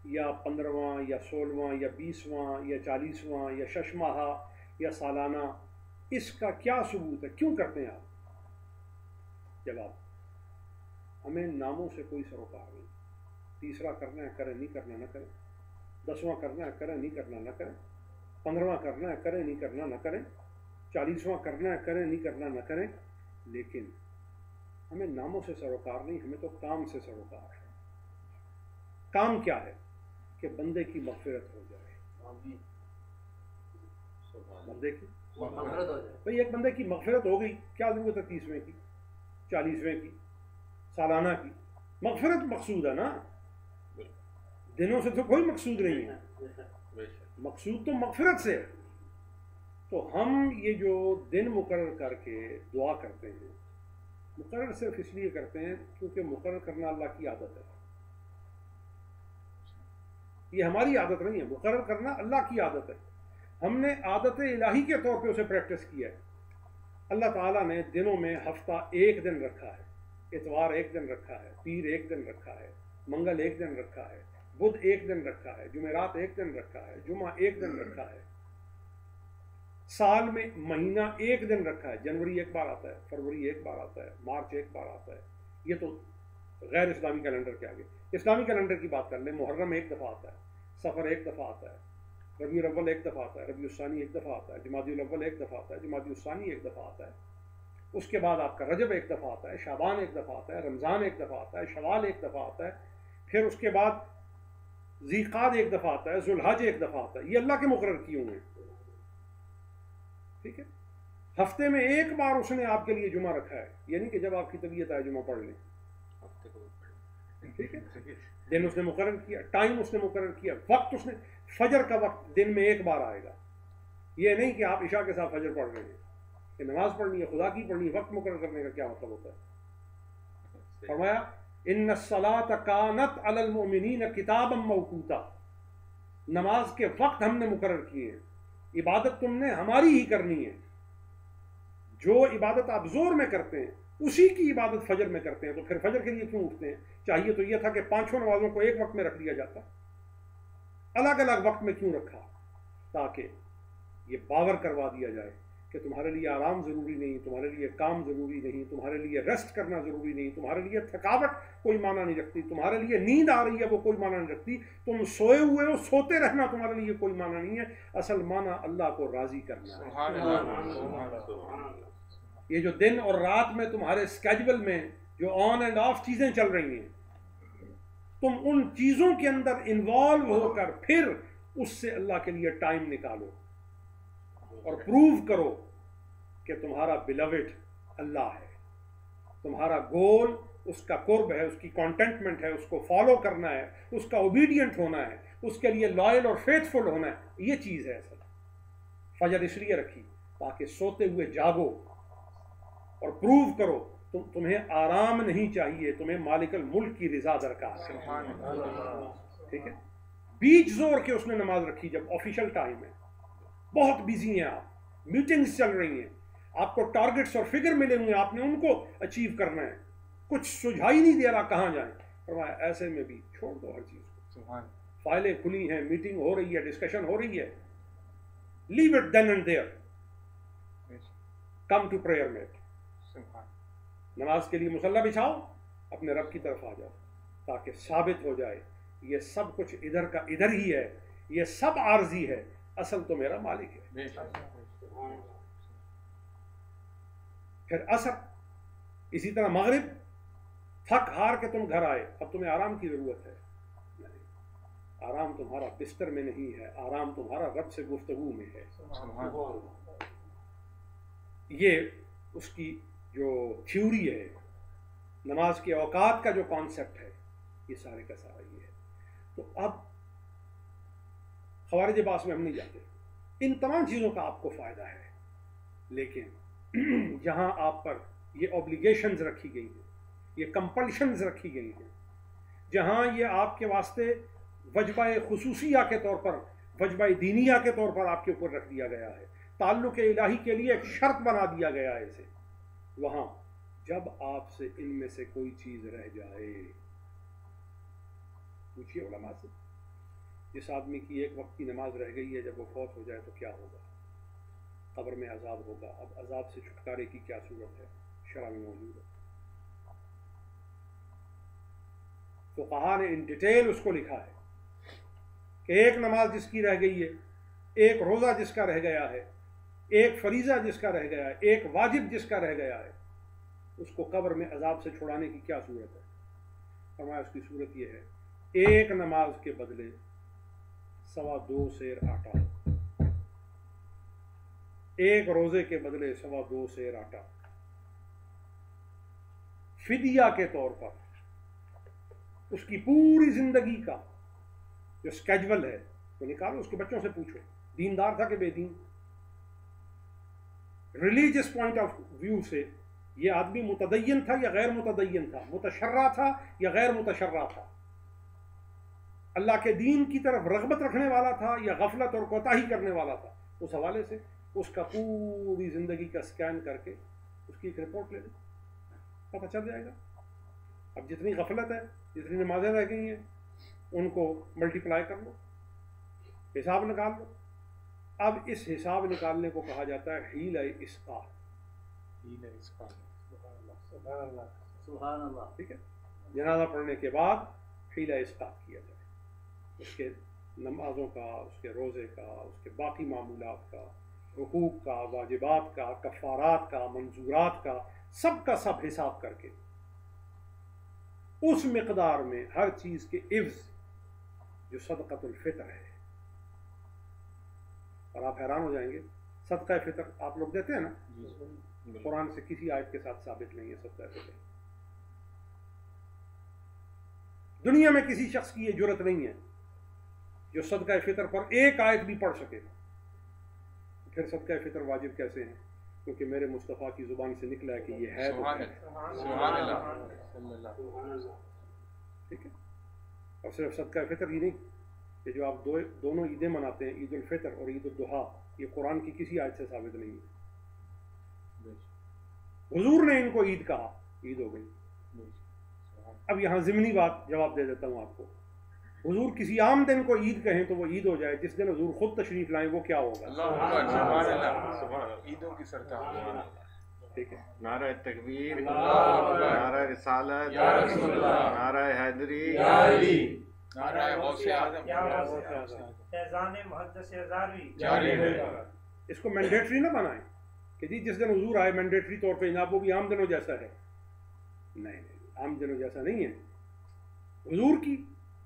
یا 15واں یا 16واں یا 20واں یا 40واں یا 6 ماہہ یا سالانہ, اس کا کیا ثبوت ہے؟ کیوں کرتے ہیں آپ؟ جواب, ہمیں ناموں سے کوئی سروکار نہیں. 3را کرنا ہے کریں, نہیں کرنا نہ کریں. 10واں کرنا ہے کریں, نہیں کرنا نہ کریں. 15واں کرنا ہے کریں, نہیں کرنا نہ کریں. 40واں کرنا ہے کریں, نہیں کرنا نہ کریں. لیکن ہمیں ناموں سے سروکار نہیں, ہمیں تو کام سے سروکار ہے. کام کیا ہے؟ کہ بندے کی مغفرت ہو جائے. بندے کی بھئی ایک بندے کی مغفرت ہو گئی, کیا ضرورت ہے 30ویں کی, 40ویں کی, سالانہ کی؟ مغفرت مقصود ہے نا, دنوں سے تو کوئی مقصود نہیں ہے, مقصود تو مغفرت سے ہے. تو ہم یہ جو دن مقرر کر کے دعا کرتے ہیں, مقرر صرف اس لیے کرتے ہیں کیونکہ مقرر کرنا اللہ کی عادت ہے. یہ ہماری عادت نہیں ہے, مقرر کرنا اللہ کی عادت ہے. ہم نے عادت الہی کے طور پہ اسے پریکٹس کیا ہے. اللہ تعالیٰ نے دنوں میں ہفتہ 1 دن رکھا ہے, اتوار 1 دن رکھا ہے, پیر 1 دن رکھا ہے, منگل 1 دن رکھا ہے, بدھ 1 دن رکھا ہے, جمعرات 1 دن رکھا ہے, جمعہ 1 دن رکھا ہے. سال میں مہینہ 1 دن رکھا ہے, جنوری 1 بار آتا ہے, فروری 1 بار آتا ہے, مارچ 1 بار آتا ہے. یہ تو غیر اسلامی کیلنڈر کے آگے. اسلامی کیلنڈر کی بات کر لیں, محرم 1 دفعہ آتا ہے, سفر 1 دفعہ آتا ہے, ربیع الاول 1 دفعہ آتا ہے, ربیع الثانی 1 دفعہ آتا ہے, جمادی الاول 1 دفعہ آتا ہے, جمادی الثانی 1 دفعہ آتا ہے. اس کے بعد آپ کا رجب 1 دفعہ آتا ہے, شعبان 1 دفعہ آتا ہے, رمضان 1 دفعہ آتا ہے, شوال 1 دفعہ آتا ہے, پھر اس کے بعد ذیقعد 1 دفعہ آتا ہے, ذوالحج 1 دفعہ آتا ہے. یہ اللہ کے مقرر کیے ہوئے ہیں. ٹھیک ہے, ہفتے میں 1 بار اس نے آپ کے لیے جمعہ رکھا ہے, یعنی کہ جب آپ کی طبیعت آئے جمعہ پڑھ لیں. ٹھیک ہے, دن اس نے مقرر کیا, ٹائم اس نے مقرر کیا, وقت اس نے, فجر کا وقت دن میں 1 بار آئے گا. یہ نہیں کہ آپ عشاء کے ساتھ فجر پڑھ رہے ہیں, کہ نماز پڑھنی ہے, خدا کی پڑھنی ہے, وقت مقرر کرنے کا کیا مطلب ہوتا ہے؟ فرمایا ان الصلاۃ کانت علی المؤمنین کتابا موقوتا, نماز کے وقت ہم نے مقرر کیے ہیں, عبادت تم نے ہماری ہی کرنی ہے. جو عبادت آپ زور میں کرتے ہیں اسی کی عبادت فجر میں کرتے ہیں, تو پھر فجر کے لیے کیوں اٹھتے ہیں؟ چاہیے تو یہ تھا کہ 5 نمازوں کو ایک وقت میں رکھ لیا جاتا. الگ الگ وقت میں کیوں رکھا؟ تاکہ یہ باور کروا دیا جائے کہ تمہارے لیے آرام ضروری نہیں، تمہارے لیے کام ضروری نہیں، تمہارے لیے ریسٹ کرنا ضروری نہیں، تمہارے لیے تھکاوٹ کوئی معنی نہیں رکھتی، تمہارے لیے نیند آ رہی ہے وہ کوئی معنی نہیں رکھتی، تم سوئے ہوئے ہو سوتے رہنا تمہارے لیے کوئی معنی نہیں ہے، اصل معنی اللہ کو راضی کرنا ہے۔ یہ جو دن اور رات میں تمہارے اسکیجول میں جو آن اینڈ آف چیزیں چل رہی ہیں، تم ان چیزوں کے اندر انوالو ہو کر پھر اس سے اللہ کے لیے ٹائم نکالو اور پروو کرو کہ تمہارا بیلوڈ اللہ ہے، تمہارا گول اس کا قرب ہے، اس کی کانٹینٹمنٹ ہے، اس کو فالو کرنا ہے، اس کا اوبیڈینٹ ہونا ہے، اس کے لیے لائل اور فیتھفل ہونا ہے۔ یہ چیز ہے اصل۔ فجر اس لیے رکھی تاکہ سوتے ہوئے جاگو اور پروو کرو تمہیں آرام نہیں چاہیے، تمہیں مالک الملک کی رضا درکار ہے۔ ٹھیک ہے، بیچ زور کے اس نے نماز رکھی جب آفیشل ٹائم ہے، بہت بزی ہیں آپ، میٹنگز چل رہی ہیں، آپ کو ٹارگٹس اور فگر ملے ہوئے ہیں، آپ نے ان کو اچیو کرنا ہے، کچھ سجھائی نہیں دے رہا کہاں جائیں، فرمایا ایسے میں بھی چھوڑ دو ہر چیز کو، فائلیں کھلی ہیں، میٹنگ ہو رہی ہے، ڈسکشن ہو رہی ہے، leave it then and there, come to prayer mat, نماز کے لیے مصلی بچھاؤ، اپنے رب کی طرف آ جاؤ تاکہ ثابت ہو جائے یہ سب کچھ ادھر کا ادھر ہی ہے، یہ سب عارضی ہے، اصل تو میرا مالک ہے۔ پھر عصر، اسی طرح مغرب، تھک ہار کے تم گھر آئے، اب تمہیں آرام کی ضرورت ہے، نہیں، آرام تمہارا بستر میں نہیں ہے، آرام تمہارا رب سے گفتگو میں ہے۔ یہ اس کی جو تھیوری ہے، نماز کے اوقات کا جو کانسیپٹ ہے، یہ سارے کا سارا یہ ہے۔ تو اب خوارج باس میں ہم نہیں جاتے، ان تمام چیزوں کا آپ کو فائدہ ہے، لیکن جہاں آپ پر یہ اوبلیگیشنز رکھی گئی ہیں، یہ کمپلشنز رکھی گئی ہیں، جہاں یہ آپ کے واسطے وجبہ خصوصیہ کے طور پر، وجبہ دینیہ کے طور پر آپ کے اوپر رکھ دیا گیا ہے، تعلق الہی کے لیے ایک شرط بنا دیا گیا ہے اسے، وہاں جب آپ سے ان میں سے کوئی چیز رہ جائے، پوچھیے علماء سے، جس آدمی کی ایک وقت کی نماز رہ گئی ہے، جب وہ فوت ہو جائے تو کیا ہوگا؟ قبر میں عذاب ہوگا۔ اب عذاب سے چھٹکارے کی کیا صورت ہے؟ شرع میں موجود ہے، فقہاء نے ان ڈیٹیل اس کو لکھا ہے کہ ایک نماز جس کی رہ گئی ہے، ایک روزہ جس کا رہ گیا ہے، ایک فریضہ جس کا رہ گیا ہے، ایک واجب جس کا رہ گیا ہے، اس کو قبر میں عذاب سے چھڑانے کی کیا صورت ہے؟ فرمایا اس کی صورت یہ ہے، ایک نماز کے بدلے 2.25 سیر آٹا، ایک روزے کے بدلے 2.25 سیر آٹا، فدیہ کے طور پر اس کی پوری زندگی کا جو اسکیجول ہے وہ نکالو، اس کے بچوں سے پوچھو دیندار تھا کہ بے دین، ریلیجس پوائنٹ آف ویو سے یہ آدمی متدین تھا یا غیر متدین تھا، متشرع تھا یا غیر متشرع تھا، اللہ کے دین کی طرف رغبت رکھنے والا تھا یا غفلت اور کوتاہی کرنے والا تھا، اس حوالے سے اس کا پوری زندگی کا سکین کر کے اس کی ایک رپورٹ لے لیں، پتہ چل جائے گا۔ اب جتنی غفلت ہے، جتنی نمازیں رہ گئی ہیں، ان کو ملٹیپلائی کر لو، حساب نکال لو۔ اب اس حساب نکالنے کو کہا جاتا ہے حیلہ اسقاط۔ سبحان اللہ۔ ٹھیک ہے، جنازہ پڑھنے کے بعد حیلہ اسقاط کیا جائے، اس کے نمازوں کا، اس کے روزے کا، اس کے باقی معمولات کا، حقوق کا، واجبات کا، کفارات کا، منظورات کا، سب کا سب حساب کر کے اس مقدار میں ہر چیز کے عوض جو صدقۃ الفطر ہے، اور آپ حیران ہو جائیں گے، صدقہ فطر آپ لوگ دیتے ہیں نا، قرآن سے کسی آیت کے ساتھ ثابت نہیں ہے صدقہ فطر، دنیا میں کسی شخص کی یہ جرت نہیں ہے جو صدقہ فطر پر ایک آیت بھی پڑھ سکے۔ پھر صدقہ فطر واجب کیسے ہیں؟ کیونکہ میرے مصطفیٰ کی زبان سے نکلا ہے کہ یہ ہے تو ہے۔ ٹھیک ہے، اور صرف صدقہ فطر ہی نہیں، یہ جو آپ دونوں عیدیں مناتے ہیں، عید الفطر اور عید الاضحیٰ، یہ قرآن کی کسی آیت سے ثابت نہیں ہے، حضور نے ان کو عید کہا، عید ہو گئی۔ اب یہاں ضمنی بات جواب دے دیتا ہوں آپ کو، حضور کسی عام دن کو عید کہیں تو وہ عید ہو جائے، جس دن حضور خود تشریف لائیں وہ کیا ہوگا؟ عیدوں کی سرکار. ٹھیک ہے، نعرہ تکبیر، نعرہ رسالت، نعرہ حیدری، نعرہ غوث اعظم فیضان محدث ہزاروی جاری ہے. اس کو مینڈیٹری نہ بنائیں کہ جی جس دن حضور آئے مینڈیٹری طور پہ جناب وہ بھی عام دنوں جیسا ہے. نہیں، عام دنوں جیسا نہیں ہے. حضور کی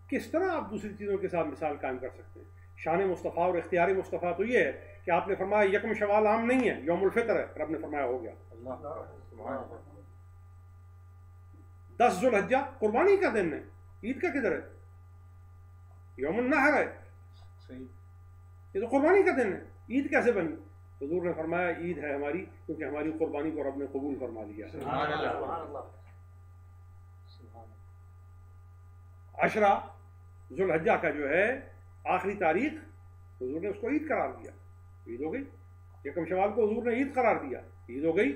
کس طرح آپ دوسری چیزوں کے ساتھ مثال قائم کر سکتے ہیں؟ شان مصطفیٰ اور اختیاری مصطفیٰ تو یہ ہے کہ آپ نے فرمایا یکم شوال عام نہیں ہے، یوم الفطر ہے، رب نے فرمایا ہو گیا. 10 ذوالحجہ قربانی کا دن ہے، عید کا کدھر ہے؟ یوم النحر ہے، یہ تو قربانی کا دن ہے، عید کیسے بنی؟ حضور نے فرمایا عید ہے ہماری کیونکہ ہماری قربانی کو رب نے قبول فرما لیا. عشرہ ذوالحجہ کا جو ہے آخری تاریخ حضور نے اس کو عید قرار دیا، عید ہو گئی. یکم شوال کو حضور نے عید قرار دیا، عید ہو گئی.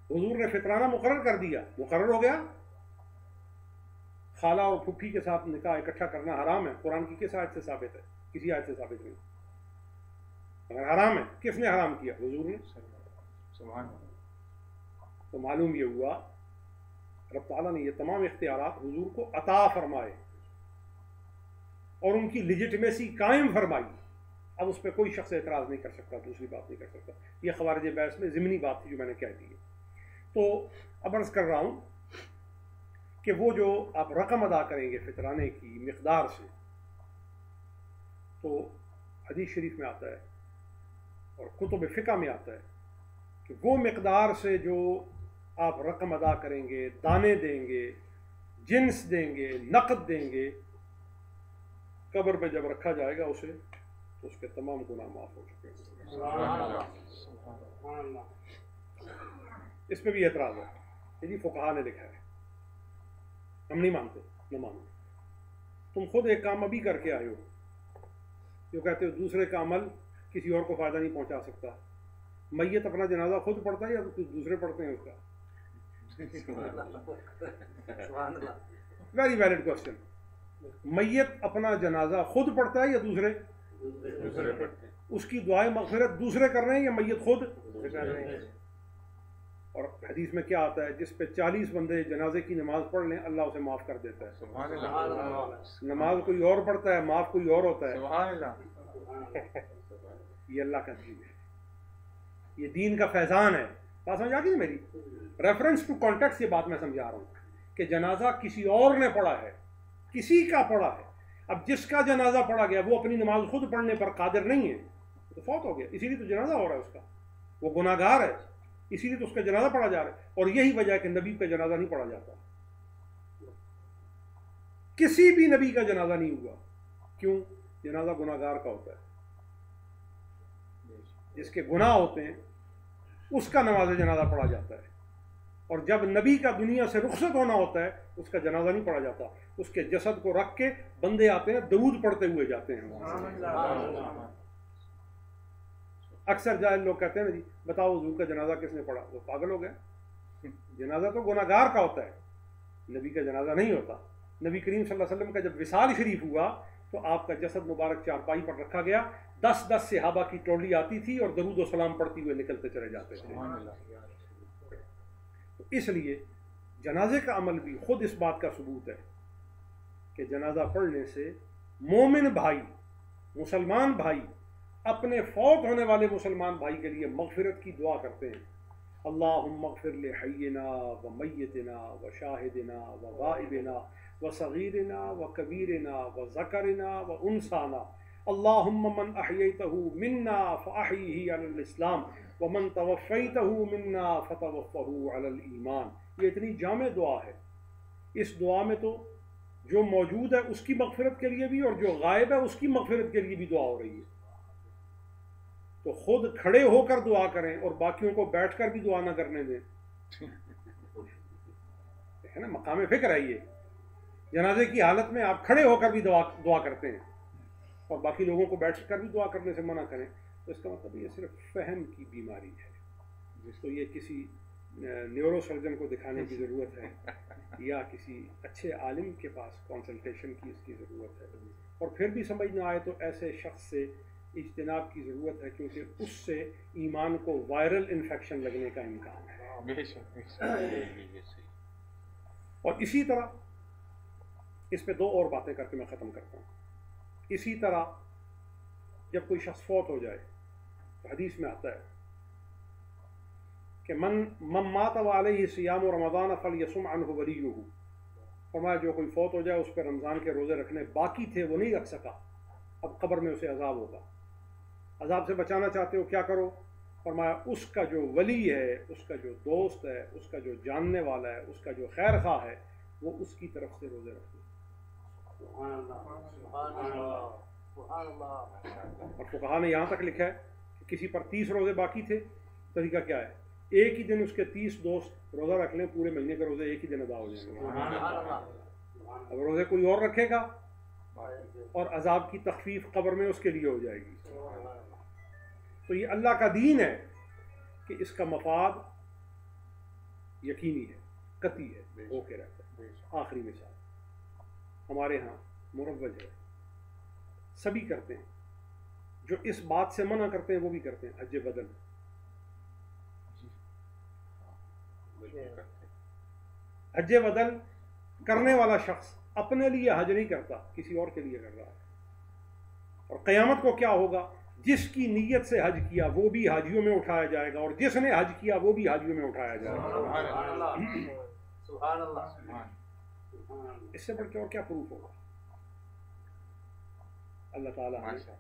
حضور نے فطرانہ مقرر کر دیا، مقرر ہو گیا. خالہ اور پھپھی کے ساتھ نکاح اکٹھا کرنا حرام ہے، قرآن کی کس آیت سے ثابت ہے؟ کسی آیت سے ثابت نہیں. اگر حرام ہے کس نے حرام کیا؟ حضور نے. تو معلوم یہ ہوا رب تعالیٰ نے یہ تمام اختیارات حضور کو عطا فرمائے اور ان کی لیجٹمیسی قائم فرمائی. اب اس پہ کوئی شخص اعتراض نہیں کر سکتا، دوسری بات نہیں کر سکتا. یہ خوارج بحث میں ضمنی بات تھی جو میں نے کہہ دی ہے. تو اب عرض کر رہا ہوں کہ وہ جو آپ رقم ادا کریں گے فطرانے کی مقدار سے، تو حدیث شریف میں آتا ہے اور کتب فقہ میں آتا ہے کہ وہ مقدار سے جو آپ رقم ادا کریں گے، دانے دیں گے، جنس دیں گے، نقد دیں گے، قبر پہ جب رکھا جائے گا اسے تو اس کے تمام گناہ معاف ہو چکے ہیں. اس پہ بھی اعتراض ہے کہ جی فقہا نے لکھا ہے، ہم نہیں مانتے. نہ مانو، تم خود ایک کام ابھی کر کے آئے ہو جو کہتے ہو دوسرے کا عمل کسی اور کو فائدہ نہیں پہنچا سکتا. میت اپنا جنازہ خود پڑھتا ہے یا کچھ دوسرے پڑھتے ہیں اس کا؟ Very valid question. میت اپنا جنازہ خود پڑھتا ہے یا دوسرے پڑھتے ہیں؟ اس کی دعائیں مغفرت دوسرے کر رہے ہیں یا میت خود؟ اور حدیث میں کیا آتا ہے؟ جس پہ 40 بندے جنازے کی نماز پڑھ لیں اللہ اسے معاف کر دیتا ہے. نماز کوئی اور پڑھتا ہے، معاف کوئی اور ہوتا ہے. یہ اللہ کا دین ہے، یہ دین کا فیضان ہے. بات سمجھ آ گئی میری؟ ریفرنس ٹو کانٹیکسٹ یہ بات میں سمجھا رہا ہوں کہ جنازہ کسی اور نے پڑھا ہے، کسی کا پڑھا ہے. اب جس کا جنازہ پڑھا گیا وہ اپنی نماز خود پڑھنے پر قادر نہیں ہے تو فوت ہو گیا، اسی لیے تو جنازہ ہو رہا ہے اس کا. وہ گناہ گار ہے، اسی لیے تو اس کا جنازہ پڑھا جا رہا ہے. اور یہی وجہ ہے کہ نبی کا جنازہ نہیں پڑھا جاتا، کسی بھی نبی کا جنازہ نہیں ہوا. کیوں؟ جنازہ گناہ گار کا ہوتا ہے، جس کے گناہ ہوتے ہیں اس کا نماز جنازہ پڑھا جاتا ہے. اور جب نبی کا دنیا سے رخصت ہونا ہوتا ہے اس کا جنازہ نہیں پڑھا جاتا، اس کے جسد کو رکھ کے بندے آتے ہیں درود پڑھتے ہوئے جاتے ہیں وہاں سے. اکثر جاہل لوگ کہتے ہیں نا جی بتاؤ حضور کا جنازہ کس نے پڑھا؟ وہ پاگل ہو گئے. جنازہ تو گناہ گار کا ہوتا ہے، نبی کا جنازہ نہیں ہوتا. نبی کریم صلی اللہ علیہ وسلم کا جب وصال شریف ہوا تو آپ کا جسد مبارک چارپائی پر رکھا گیا، 10 صحابہ کی ٹولی آتی تھی اور درود و سلام پڑھتی ہوئے نکلتے چلے جاتے تھے. تو اس لیے جنازے کا عمل بھی خود اس بات کا ثبوت ہے کہ جنازہ پڑھنے سے مومن بھائی، مسلمان بھائی اپنے فوت ہونے والے مسلمان بھائی کے لیے مغفرت کی دعا کرتے ہیں. اللہم اغفر لحینا و میتنا و شاہدنا و غائبنا و صغیرنا و کبیرنا و ذکرنا و انسانا. اللہم من احییتہ منا فاحیہ علی الاسلام ومن توفیتہ منا فتوفہ علی الایمان. یہ اتنی جامع دعا ہے. اس دعا میں تو جو موجود ہے اس کی مغفرت کے لیے بھی اور جو غائب ہے اس کی مغفرت کے لیے بھی دعا ہو رہی ہے. تو خود کھڑے ہو کر دعا کریں اور باقیوں کو بیٹھ کر بھی دعا نہ کرنے دیں. ہے نا، مقام فکر ہے یہ. جنازے کی حالت میں آپ کھڑے ہو کر بھی دعا کرتے ہیں اور باقی لوگوں کو بیٹھ کر بھی دعا کرنے سے منع کریں، تو اس کا مطلب یہ صرف فہم کی بیماری ہے. تو یہ کسی نیورو سرجن کو دکھانے کی ضرورت ہے یا کسی اچھے عالم کے پاس کنسلٹیشن کی اس کی ضرورت ہے، اور پھر بھی سمجھ نہ آئے تو ایسے شخص سے اجتناب کی ضرورت ہے، کیونکہ اس سے ایمان کو وائرل انفیکشن لگنے کا امکان ہے۔ بے شک بے شک، یہ صحیح۔ اور اسی طرح اس پہ دو اور باتیں کر کے میں ختم کرتا ہوں۔ اسی طرح جب کوئی شخص فوت ہو جائے تو حدیث میں آتا ہے کہ من مات وعلیہ صیام رمضان فلیصم عنہ ولیہ، فرمایا جو کوئی فوت ہو جائے اس پہ رمضان کے روزے رکھنے باقی تھے وہ نہیں رکھ سکا، اب قبر میں اسے عذاب ہوگا، عذاب سے بچانا چاہتے ہو کیا کرو؟ فرمایا اس کا جو ولی ہے، اس کا جو دوست ہے، اس کا جو جاننے والا ہے، اس کا جو خیر خواہ ہے، وہ اس کی طرف سے روزے رکھے۔ اور فقہا نے یہاں تک لکھا ہے کہ کسی پر 30 روزے باقی تھے، طریقہ کیا ہے؟ ایک ہی دن اس کے 30 دوست روزہ رکھ لیں، پورے مہینے کے روزے ایک ہی دن ادا ہو جائیں گے۔ اب روزے کوئی اور رکھے گا اور عذاب کی تخفیف قبر میں اس کے لیے ہو جائے گی۔ تو یہ اللہ کا دین ہے کہ اس کا مفاد یقینی ہے، قطعی ہے، ہو کے رہتا ہے۔ آخری مثال ہمارے ہاں مروج ہے، سبھی کرتے ہیں، جو اس بات سے منع کرتے ہیں وہ بھی کرتے ہیں، حج بدل۔ حج بدل کرنے والا شخص اپنے لیے حج نہیں کرتا، کسی اور کے لیے کر رہا ہے، اور قیامت کو کیا ہوگا؟ جس کی نیت سے حج کیا وہ بھی حاجیوں میں اٹھایا جائے گا، اور جس نے حج کیا وہ بھی حاجیوں میں اٹھایا جائے گا۔ سبحان اللہ۔ اس سے بڑھ کے اور کیا پروف ہوگا؟ اللہ تعالیٰ ہمیں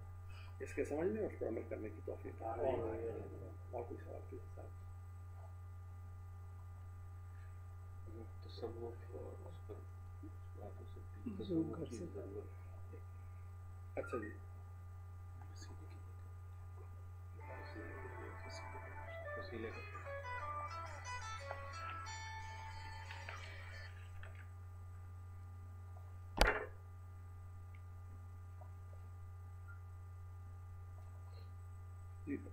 اس کے سمجھنے اور اس پر عمل کرنے کی توفیق عطا فرمائے۔ اور کوئی سوال کے ساتھ اچھا جی،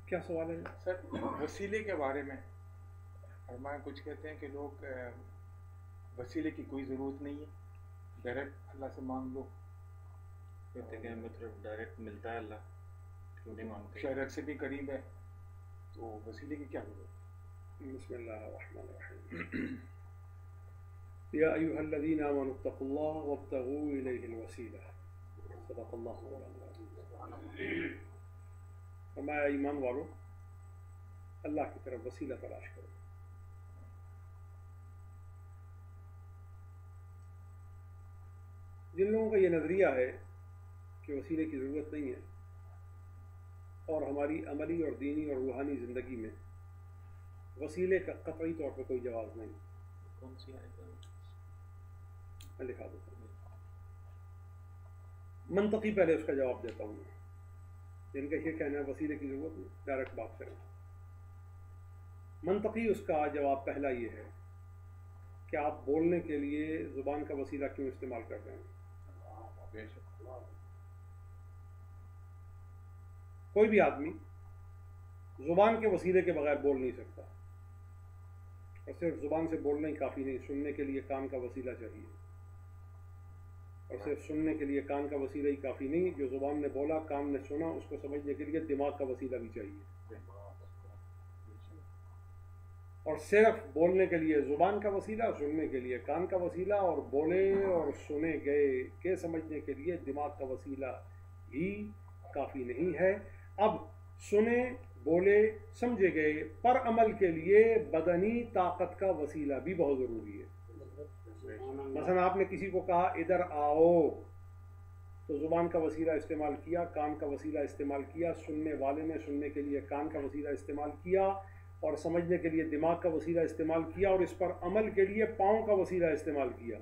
کیا سوال ہے؟ سر وسیلے کے بارے میں فرمایا، کچھ کہتے ہیں کہ لوگ وسیلے کی کوئی ضرورت نہیں ہے، ڈائریکٹ اللہ سے مانگ لو، کہتے ہیں مطلب ڈائریکٹ ملتا ہے اللہ، کیوں نہیں مانگتے؟ شہرت سے بھی قریب ہے، تو وسیلے کی کیا ضرورت؟ بسم اللہ الرحمن الرحیم۔ یا ایھا الذین آمنوا اتقوا اللہ وابتغوا الیہ الوسیلہ، صدق اللہ العظیم۔ فرمایا ایمان والو اللہ کی طرف وسیلہ تلاش کرو۔ جن لوگوں کا یہ نظریہ ہے کہ وسیلے کی ضرورت نہیں ہے، اور ہماری عملی اور دینی اور روحانی زندگی میں وسیلے کا قطعی طور پہ کوئی جواز نہیں، کون سی آیت ہے؟ میں لکھا دیتا ہوں، منطقی پہلے اس کا جواب دیتا ہوں۔ جن کا یہ کہنا ہے وسیلے کی ضرورت نہیں، ڈائریکٹ بات کریں۔ منطقی اس کا جواب پہلا یہ ہے کہ آپ بولنے کے لیے زبان کا وسیلہ کیوں استعمال کر رہے ہیں؟ کوئی بھی آدمی زبان کے وسیلے کے بغیر بول نہیں سکتا، اور صرف زبان سے بولنا ہی کافی نہیں، سننے کے لیے کان کا وسیلہ چاہیے، اور صرف سننے کے لیے کان کا وسیلہ ہی کافی نہیں، جو زبان نے بولا کان نے سنا، اس کو سمجھنے کے لیے دماغ کا وسیلہ بھی چاہیے، اور صرف بولنے کے لیے زبان کا وسیلہ، سننے کے لیے کان کا وسیلہ، اور بولے اور سنے گئے کہ سمجھنے کے لیے دماغ کا وسیلہ ہی کافی نہیں ہے۔ اب سنے، بولے، سمجھے گئے، پر عمل کے لیے بدنی طاقت کا وسیلہ بھی بہت ضروری ہے۔ مثلا آپ نے کسی کو کہا ادھر آؤ، تو زبان کا وسیلہ استعمال کیا، کان کا وسیلہ استعمال کیا، سننے والے نے سننے کے لیے کان کا وسیلہ استعمال کیا، اور سمجھنے کے لیے دماغ کا وسیلہ استعمال کیا، اور اس پر عمل کے لیے پاؤں کا وسیلہ استعمال کیا۔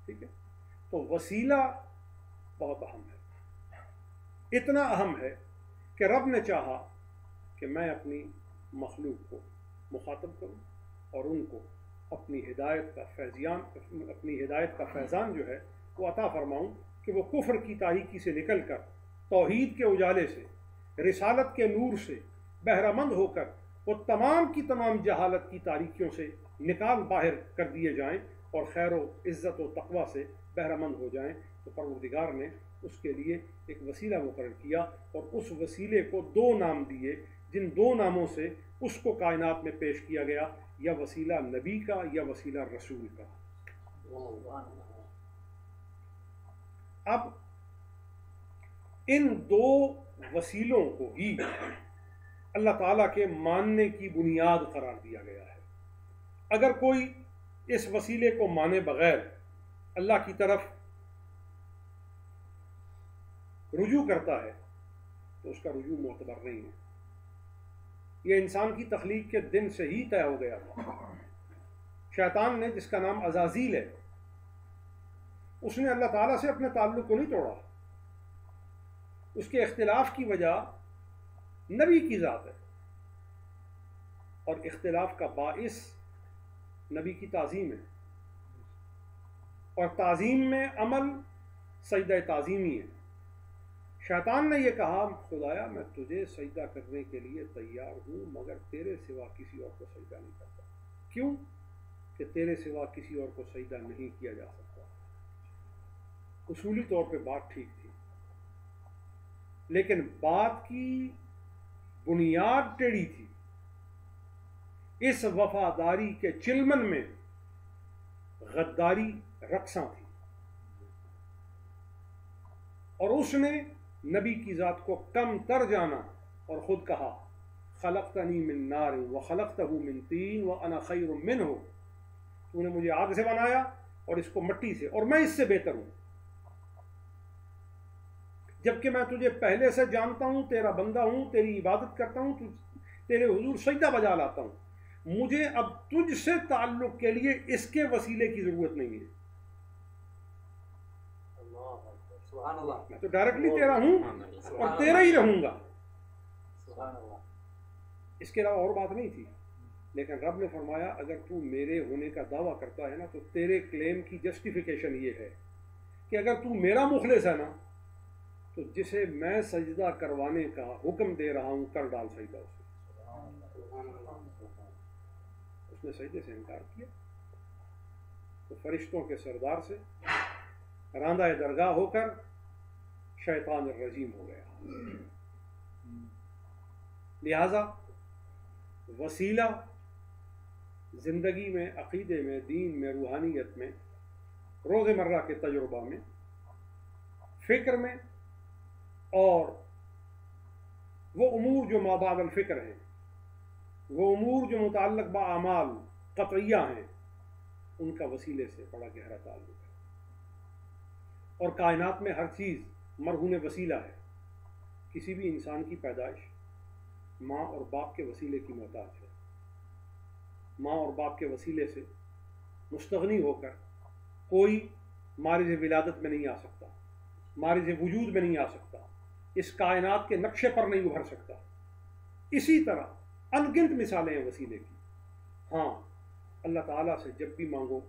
ٹھیک ہے، تو وسیلہ بہت اہم ہے، اتنا اہم ہے کہ رب نے چاہا کہ میں اپنی مخلوق کو مخاطب کروں اور ان کو اپنی ہدایت کا فیضان جو ہے وہ عطا فرماؤں، کہ وہ کفر کی تاریکی سے نکل کر توحید کے اجالے سے، رسالت کے نور سے بہرہ مند ہو کر وہ تمام کی تمام جہالت کی تاریکیوں سے نکال باہر کر دیے جائیں اور خیر و عزت و تقوی سے بہرہ مند ہو جائیں، تو پروردگار نے اس کے لیے ایک وسیلہ مقرر کیا اور اس وسیلے کو 2 نام دیے، جن 2 ناموں سے اس کو کائنات میں پیش کیا گیا، یا وسیلہ نبی کا یا وسیلہ رسول کا۔ اب ان 2 وسیلوں کو ہی اللہ تعالیٰ کے ماننے کی بنیاد قرار دیا گیا ہے۔ اگر کوئی اس وسیلے کو مانے بغیر اللہ کی طرف رجوع کرتا ہے تو اس کا رجوع معتبر نہیں ہے۔ یہ انسان کی تخلیق کے دن سے ہی طے ہو گیا تھا۔ شیطان نے، جس کا نام عزازیل ہے، اس نے اللہ تعالیٰ سے اپنے تعلق کو نہیں توڑا۔ اس کے اختلاف کی وجہ نبی کی ذات ہے، اور اختلاف کا باعث نبی کی تعظیم ہے، اور تعظیم میں عمل سجدہ تعظیمی ہے۔ شیطان نے یہ کہا، خدایا میں تجھے سجدہ کرنے کے لیے تیار ہوں، مگر تیرے سوا کسی اور کو سجدہ نہیں کرتا۔ کیوں؟ کہ تیرے سوا کسی اور کو سجدہ نہیں کیا جا سکتا۔ اصولی طور پہ بات ٹھیک تھی، لیکن بات کی بنیاد ٹیڑھی تھی۔ اس وفاداری کے چلمن میں غداری رقصاں تھی، اور اس نے نبی کی ذات کو کم تر جانا اور خود کہا، خلقتنی من نار وخلقتہ من طین وانا خیر منہ، تو نے مجھے آگ سے بنایا اور اس کو مٹی سے، اور میں اس سے بہتر ہوں، جبکہ میں تجھے پہلے سے جانتا ہوں، تیرا بندہ ہوں، تیری عبادت کرتا ہوں، تیرے حضور سجدہ بجا لاتا ہوں، مجھے اب تجھ سے تعلق کے لیے اس کے وسیلے کی ضرورت نہیں ہے۔ سبحان اللہ، میں تو ڈائریکٹلی تیرا ہوں اور تیرا ہی رہوں گا۔ سبحان اللہ۔ اس کے علاوہ اور بات نہیں تھی، لیکن رب نے فرمایا اگر تو میرے ہونے کا دعویٰ کرتا ہے نا، تو تیرے کلیم کی جسٹیفیکیشن یہ ہے کہ اگر تو میرا مخلص ہے نا، تو جسے میں سجدہ کروانے کا حکم دے رہا ہوں کر ڈال سجدہ اسے۔ اس نے سجدے سے انکار کیا تو فرشتوں کے سردار سے راندہ درگاہ ہو کر شیطان الرجیم ہو گیا۔ لہذا وسیلہ زندگی میں، عقیدے میں، دین میں، روحانیت میں، روز مرہ کے تجربہ میں، فکر میں، اور وہ امور جو ما بعد الفکر ہیں، وہ امور جو متعلق باعمال قطعیہ ہیں، ان کا وسیلے سے بڑا گہرا تعلق ہے۔ اور کائنات میں ہر چیز مرہون وسیلہ ہے۔ کسی بھی انسان کی پیدائش ماں اور باپ کے وسیلے کی محتاج ہے۔ ماں اور باپ کے وسیلے سے مستغنی ہو کر کوئی مارج ولادت میں نہیں آ سکتا، مارج وجود میں نہیں آ سکتا، اس کائنات کے نقشے پر نہیں ابھر سکتا۔ اسی طرح ان گنت مثالیں ہیں وسیلے کی۔ ہاں، اللہ تعالیٰ سے جب بھی مانگو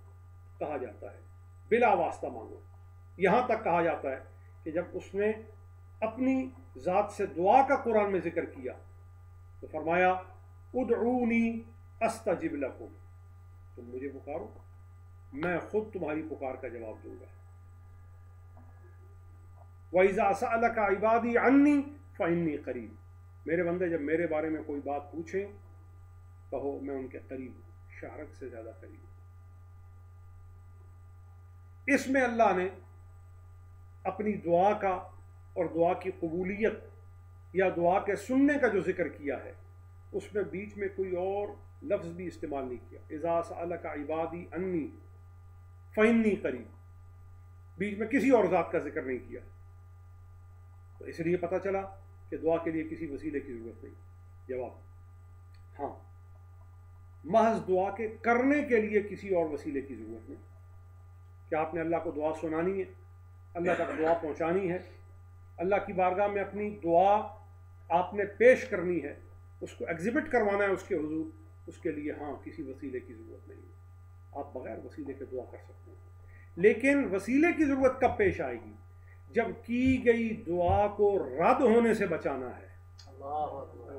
کہا جاتا ہے بلا واسطہ مانگو، یہاں تک کہا جاتا ہے کہ جب اس نے اپنی ذات سے دعا کا قرآن میں ذکر کیا تو فرمایا ادعونی استجب لکم، تم مجھے پکارو میں خود تمہاری پکار کا جواب دوں گا۔ وَإِذَا سَأَلَكَ عِبَادِي عَنِّي فَإِنِّي قَرِيبٌ، میرے بندے جب میرے بارے میں کوئی بات پوچھیں کہو میں ان کے قریب ہوں، شہرک سے زیادہ قریب ہوں۔ اس میں اللہ نے اپنی دعا کا اور دعا کی قبولیت یا دعا کے سننے کا جو ذکر کیا ہے، اس میں بیچ میں کوئی اور لفظ بھی استعمال نہیں کیا۔ اذا سألک عبادی انی فإنی قریب، بیچ میں کسی اور ذات کا ذکر نہیں کیا، تو اس لیے پتہ چلا کہ دعا کے لیے کسی وسیلے کی ضرورت نہیں۔ جواب، ہاں، محض دعا کے کرنے کے لیے کسی اور وسیلے کی ضرورت نہیں۔ کہ آپ نے اللہ کو دعا سنانی ہے، اللہ تک دعا پہنچانی ہے، اللہ کی بارگاہ میں اپنی دعا آپ نے پیش کرنی ہے، اس کو ایگزیبٹ کروانا ہے اس کے حضور، اس کے لیے ہاں کسی وسیلے کی ضرورت نہیں ہے۔ آپ بغیر وسیلے کے دعا کر سکتے ہیں، لیکن وسیلے کی ضرورت کب پیش آئے گی؟ جب کی گئی دعا کو رد ہونے سے بچانا ہے، اللہ اکبر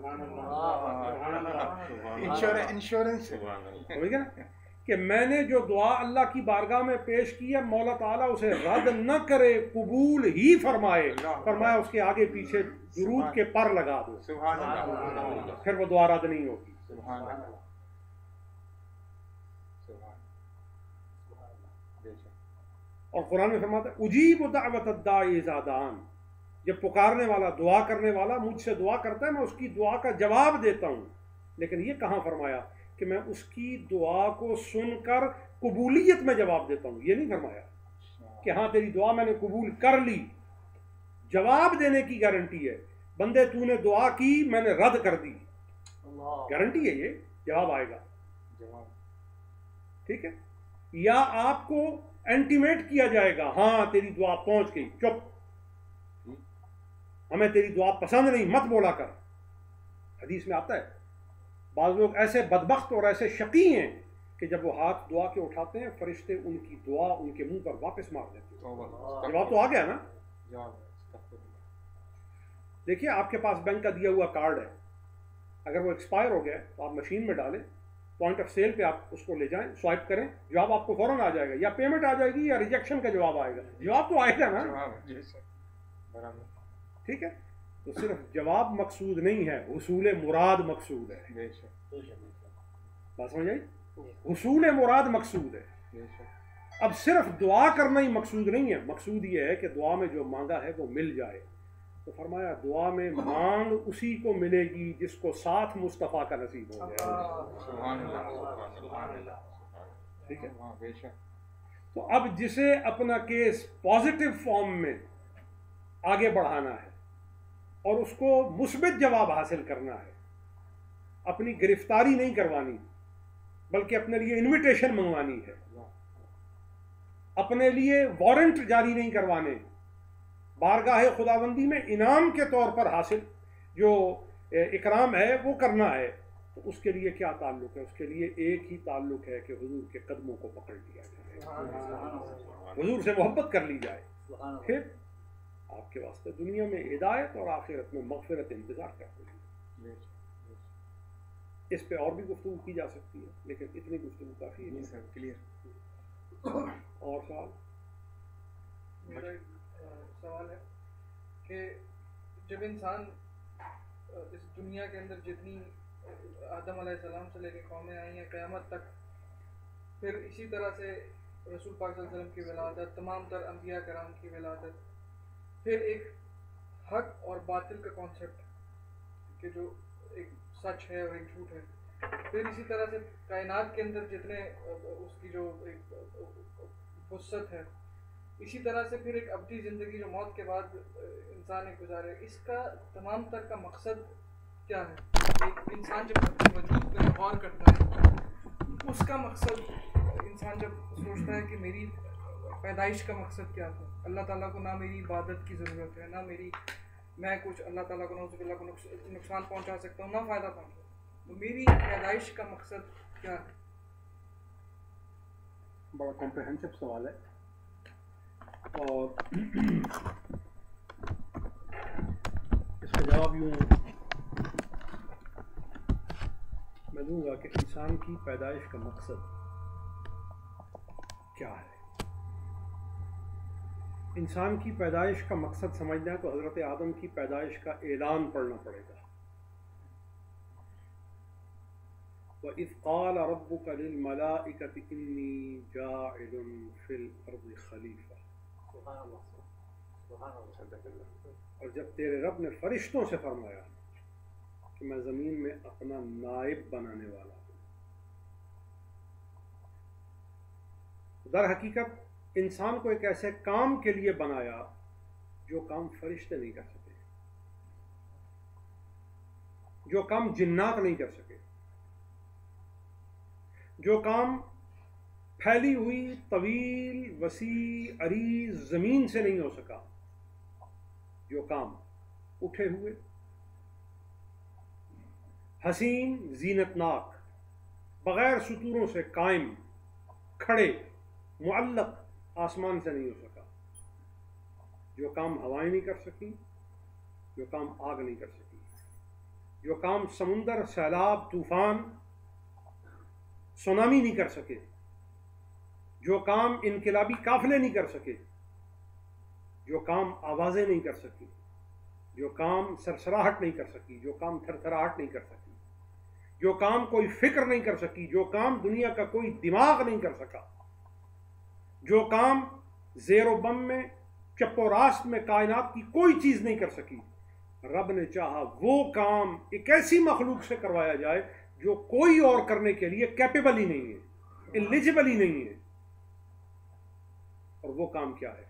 انشورنس سمجھ گئے نا کہ میں نے جو دعا اللہ کی بارگاہ میں پیش کی ہے مولا تعالیٰ اسے رد نہ کرے قبول ہی فرمائے. فرمایا اس کے آگے پیچھے درود کے پر لگا دو, سبحان اللہ, پھر وہ دعا رد نہیں ہوگی. سبحان اللہ, سبحان بے شک. اور قرآن میں فرماتا ہے اجیب دعوت الداعی اذا دعان, جب پکارنے والا دعا کرنے والا مجھ سے دعا کرتا ہے میں اس کی دعا کا جواب دیتا ہوں. لیکن یہ کہاں فرمایا کہ میں اس کی دعا کو سن کر قبولیت میں جواب دیتا ہوں. یہ نہیں فرمایا کہ ہاں تیری دعا میں نے قبول کر لی. جواب دینے کی گارنٹی ہے. بندے تو نے دعا کی میں نے رد کر دی, گارنٹی ہے یہ جواب آئے گا. جواب ٹھیک ہے. یا آپ کو انٹیمیٹ کیا جائے گا ہاں تیری دعا پہنچ گئی, چپ, ہمیں تیری دعا پسند نہیں, مت بولا کر. حدیث میں آتا ہے بعض لوگ ایسے بدبخت اور ایسے شقی ہیں کہ جب وہ ہاتھ دعا کے اٹھاتے ہیں فرشتے ان کی دعا ان کے منہ پر واپس مار دیتے ہیں. جواب تو آ گیا نا. دیکھیے آپ کے پاس بینک کا دیا ہوا کارڈ ہے, اگر وہ ایکسپائر ہو گیا تو آپ مشین میں ڈالیں, پوائنٹ آف سیل پہ آپ اس کو لے جائیں, سوائپ کریں, جواب آپ کو فوراً آ جائے گا. یا پیمنٹ آ جائے گی یا ریجیکشن کا جواب آئے گا. جواب تو آئے گا نا. ٹھیک ہے. تو صرف جواب مقصود نہیں ہے, حصول مراد مقصود ہے. بات سمجھ آئی؟ حصول مراد مقصود ہے. اب صرف دعا کرنا ہی مقصود نہیں ہے, مقصود یہ ہے کہ دعا میں جو مانگا ہے وہ مل جائے. تو فرمایا دعا میں مانگ اسی کو ملے گی جس کو ساتھ مصطفیٰ کا نصیب ہو گیا. ٹھیک ہے. تو اب جسے اپنا کیس پازیٹیو فارم میں آگے بڑھانا ہے اور اس کو مثبت جواب حاصل کرنا ہے, اپنی گرفتاری نہیں کروانی بلکہ اپنے لیے انویٹیشن منگوانی ہے, اپنے لیے وارنٹ جاری نہیں کروانے, بارگاہ خداوندی میں انعام کے طور پر حاصل جو اکرام ہے وہ کرنا ہے. تو اس کے لیے کیا تعلق ہے؟ اس کے لیے ایک ہی تعلق ہے کہ حضور کے قدموں کو پکڑ لیا جائے, حضور سے محبت کر لی جائے, پھر آپ کے واسطے دنیا میں ہدایت اور آخرت میں مغفرت انتظار کرتے ہیں. اس پہ اور بھی گفتگو کی جا سکتی ہے لیکن اتنی گفتگو کافی ہے. سر کلیئر. اور سوال؟ میرا ایک سوال ہے کہ جب انسان اس دنیا کے اندر جتنی آدم علیہ السلام سے لے کے قومیں آئی ہیں قیامت تک, پھر اسی طرح سے رسول پاک صلی اللہ علیہ وسلم کی ولادت, تمام تر انبیاء کرام کی ولادت, پھر ایک حق اور باطل کا کانسیپٹ کہ جو ایک سچ ہے اور ایک جھوٹ ہے, پھر اسی طرح سے کائنات کے اندر جتنے اس کی جو ایک وسعت ہے, اسی طرح سے پھر ایک ابدی زندگی جو موت کے بعد انسان ایک گزارے, اس کا تمام تر کا مقصد کیا ہے؟ ایک انسان جب وجود پہ غور کرتا ہے اس کا مقصد, انسان جب سوچتا ہے کہ میری پیدائش کا مقصد کیا تھا, اللہ تعالیٰ کو نہ میری عبادت کی ضرورت ہے, نہ میں کچھ اللہ تعالیٰ کو نعوذ باللہ کو نقصان پہنچا سکتا ہوں, نہ فائدہ پہنچا, تو میری پیدائش کا مقصد کیا ہے؟ بڑا کمپریہنسو سوال ہے اور اس کا جواب یوں میں دوں گا کہ انسان کی پیدائش کا مقصد کیا ہے. انسان کی پیدائش کا مقصد سمجھنا ہے تو حضرت آدم کی پیدائش کا اعلان پڑھنا پڑے گا. وَإِذْ قَالَ رَبُّكَ لِلْمَلَائِكَةِ إِنِّي جَاعِلٌ فِي الْأَرْضِ خَلِيفَةً. اور جب تیرے رب نے فرشتوں سے فرمایا کہ میں زمین میں اپنا نائب بنانے والا ہوں, در حقیقت انسان کو ایک ایسے کام کے لیے بنایا جو کام فرشتے نہیں کر سکے, جو کام جنات نہیں کر سکے, جو کام پھیلی ہوئی طویل وسیع عریض زمین سے نہیں ہو سکا, جو کام اٹھے ہوئے حسین زینت ناک بغیر ستوروں سے قائم کھڑے معلق آسمان سے نہیں ہو سکا, جو کام ہوائیں نہیں کر سکی, جو کام آگ نہیں کر سکی, جو کام سمندر، سیلاب، طوفان، سونامی نہیں کر سکے، جو کام انقلابی قافلے نہیں کر سکے، جو کام آوازیں نہیں کر سکی، جو کام سرسراہٹ نہیں کر سکی، جو کام تھر تھراہٹ نہیں کر سکی، جو کام کوئی فکر نہیں کر سکی، جو کام دنیا کا کوئی دماغ نہیں کر سکا، جو کام زیر و بم میں، چپ و راست میں کائنات کی کوئی چیز نہیں کر سکی، رب نے چاہا وہ کام ایک ایسی مخلوق سے کروایا جائے جو کوئی اور کرنے کے لیے کیپیبل ہی نہیں ہے، ایلیجبل ہی نہیں ہے۔ اور وہ کام کیا ہے؟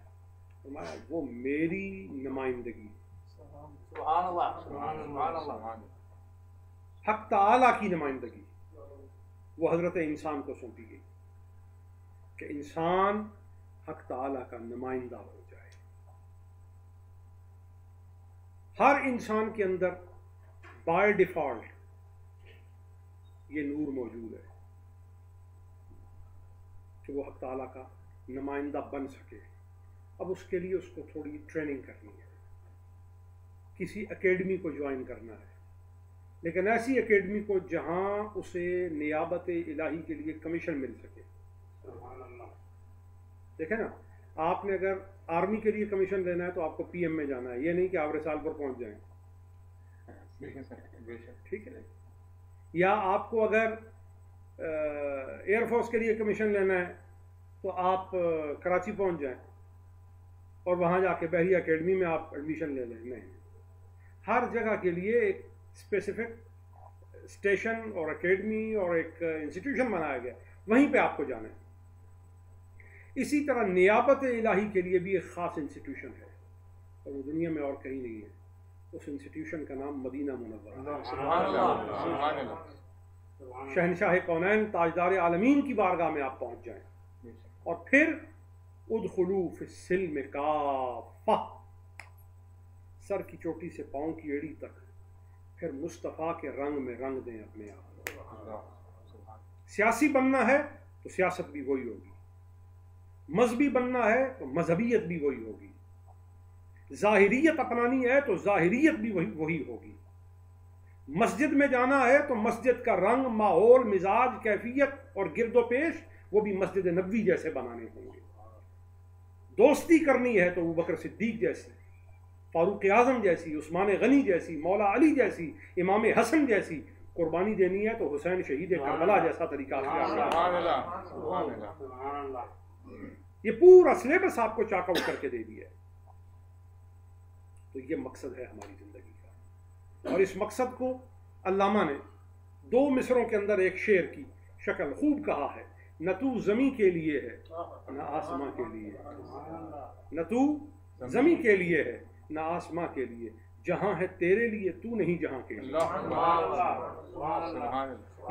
فرمایا وہ میری نمائندگی، سبحان اللہ، سبحان اللہ، حق تعالیٰ کی نمائندگی، وہ حضرت انسان کو سونپی گئی کہ انسان حق تعالیٰ کا نمائندہ ہو جائے۔ ہر انسان کے اندر بائی ڈیفالٹ یہ نور موجود ہے کہ وہ حق تعالیٰ کا نمائندہ بن سکے۔ اب اس کے لیے اس کو تھوڑی ٹریننگ کرنی ہے، کسی اکیڈمی کو جوائن کرنا ہے، لیکن ایسی اکیڈمی کو جہاں اسے نیابت الہی کے لیے کمیشن مل سکے۔ دیکھیں نا، آپ نے اگر آرمی کے لیے کمیشن لینا ہے تو آپ کو پی ایم میں جانا ہے، یہ نہیں کہ آوری سال پر پہنچ جائیں، ٹھیک ہے؟ یا آپ کو اگر ایئر فورس کے لیے کمیشن لینا ہے تو آپ کراچی پہنچ جائیں اور وہاں جا کے بحریہ اکیڈمی میں آپ ایڈمیشن لے لیں۔ نہیں، ہر جگہ کے لیے ایک اسپیسیفک اسٹیشن اور اکیڈمی اور ایک انسٹیٹیوشن بنایا گیا، وہیں پہ آپ کو جانا ہے۔ اسی طرح نیابت الہی کے لیے بھی ایک خاص انسٹیٹیوشن ہے اور وہ دنیا میں اور کہیں نہیں ہے۔ اس انسٹیٹیوشن کا نام مدینہ منورہ، شہنشاہ کونین، تاجدار عالمین کی بارگاہ میں آپ پہنچ جائیں اور پھر ادخلوا فی السلم کافہ، سر کی چوٹی سے پاؤں کی ایڑی تک، پھر مصطفیٰ کے رنگ میں رنگ دیں اپنے آپ۔ سیاسی بننا ہے تو سیاست بھی وہی ہوگی، مذہبی بننا ہے تو مذہبیت بھی وہی ہوگی، ظاہریت اپنانی ہے تو ظاہریت بھی وہی ہوگی، مسجد میں جانا ہے تو مسجد کا رنگ، ماحول، مزاج، کیفیت اور گرد و پیش وہ بھی مسجد نبوی جیسے بنانے ہوں گے۔ دوستی کرنی ہے تو ابوبکر صدیق جیسی، فاروق اعظم جیسی، عثمان غنی جیسی، مولا علی جیسی، امام حسن جیسی، قربانی دینی ہے تو حسین شہید کربلا جیسا طریقہ اختیار کرنا۔ یہ پورا سلیبس آپ کو چاک آؤٹ کر کے دے دیا ہے۔ تو یہ مقصد ہے ہماری زندگی کا، اور اس مقصد کو علامہ نے 2 مصروں کے اندر ایک شعر کی شکل خوب کہا ہے، نہ تو زمیں کے لیے ہے نہ آسماں کے لیے، نہ تو زمیں کے لیے ہے نہ آسماں کے لیے، جہاں ہے تیرے لیے تو نہیں جہاں کے لیے۔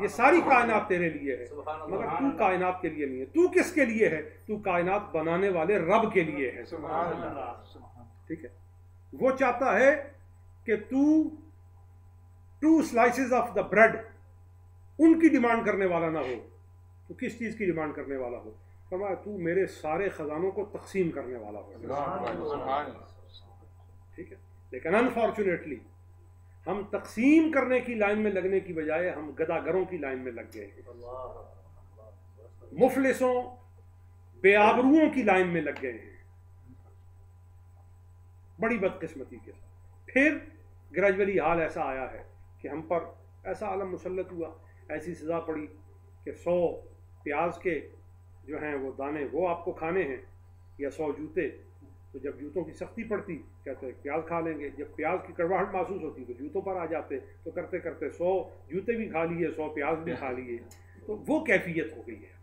یہ ساری کائنات تیرے لیے ہے مگر تو کائنات کے لیے نہیں ہے۔ تو کس کے لیے ہے؟ تو کائنات بنانے والے رب کے لیے ہے۔ ٹھیک ہے، وہ چاہتا ہے کہ تو 2 slices آف دا بریڈ ان کی ڈیمانڈ کرنے والا نہ ہو، تو کس چیز کی ڈیمانڈ کرنے والا ہو؟ فرمایا تو میرے سارے خزانوں کو تقسیم کرنے والا ہو۔ ٹھیک ہے، لیکن انفارچونیٹلی ہم تقسیم کرنے کی لائن میں لگنے کی بجائے ہم گداگروں کی لائن میں لگ گئے ہیں، مفلسوں، بے آبروؤں کی لائن میں لگ گئے ہیں، بڑی بدقسمتی کے ساتھ۔ پھر گریجولی حال ایسا آیا ہے کہ ہم پر ایسا عالم مسلط ہوا، ایسی سزا پڑی کہ 100 پیاز کے جو ہیں وہ دانے وہ آپ کو کھانے ہیں یا 100 جوتے۔ تو جب جوتوں کی سختی پڑتی کہتے پیاز کھا لیں گے، جب پیاز کی کڑواہٹ محسوس ہوتی تو جوتوں پر آ جاتے، تو کرتے کرتے 100 جوتے بھی کھا لیے، 100 پیاز بھی کھا لیے، تو وہ کیفیت ہو گئی ہے۔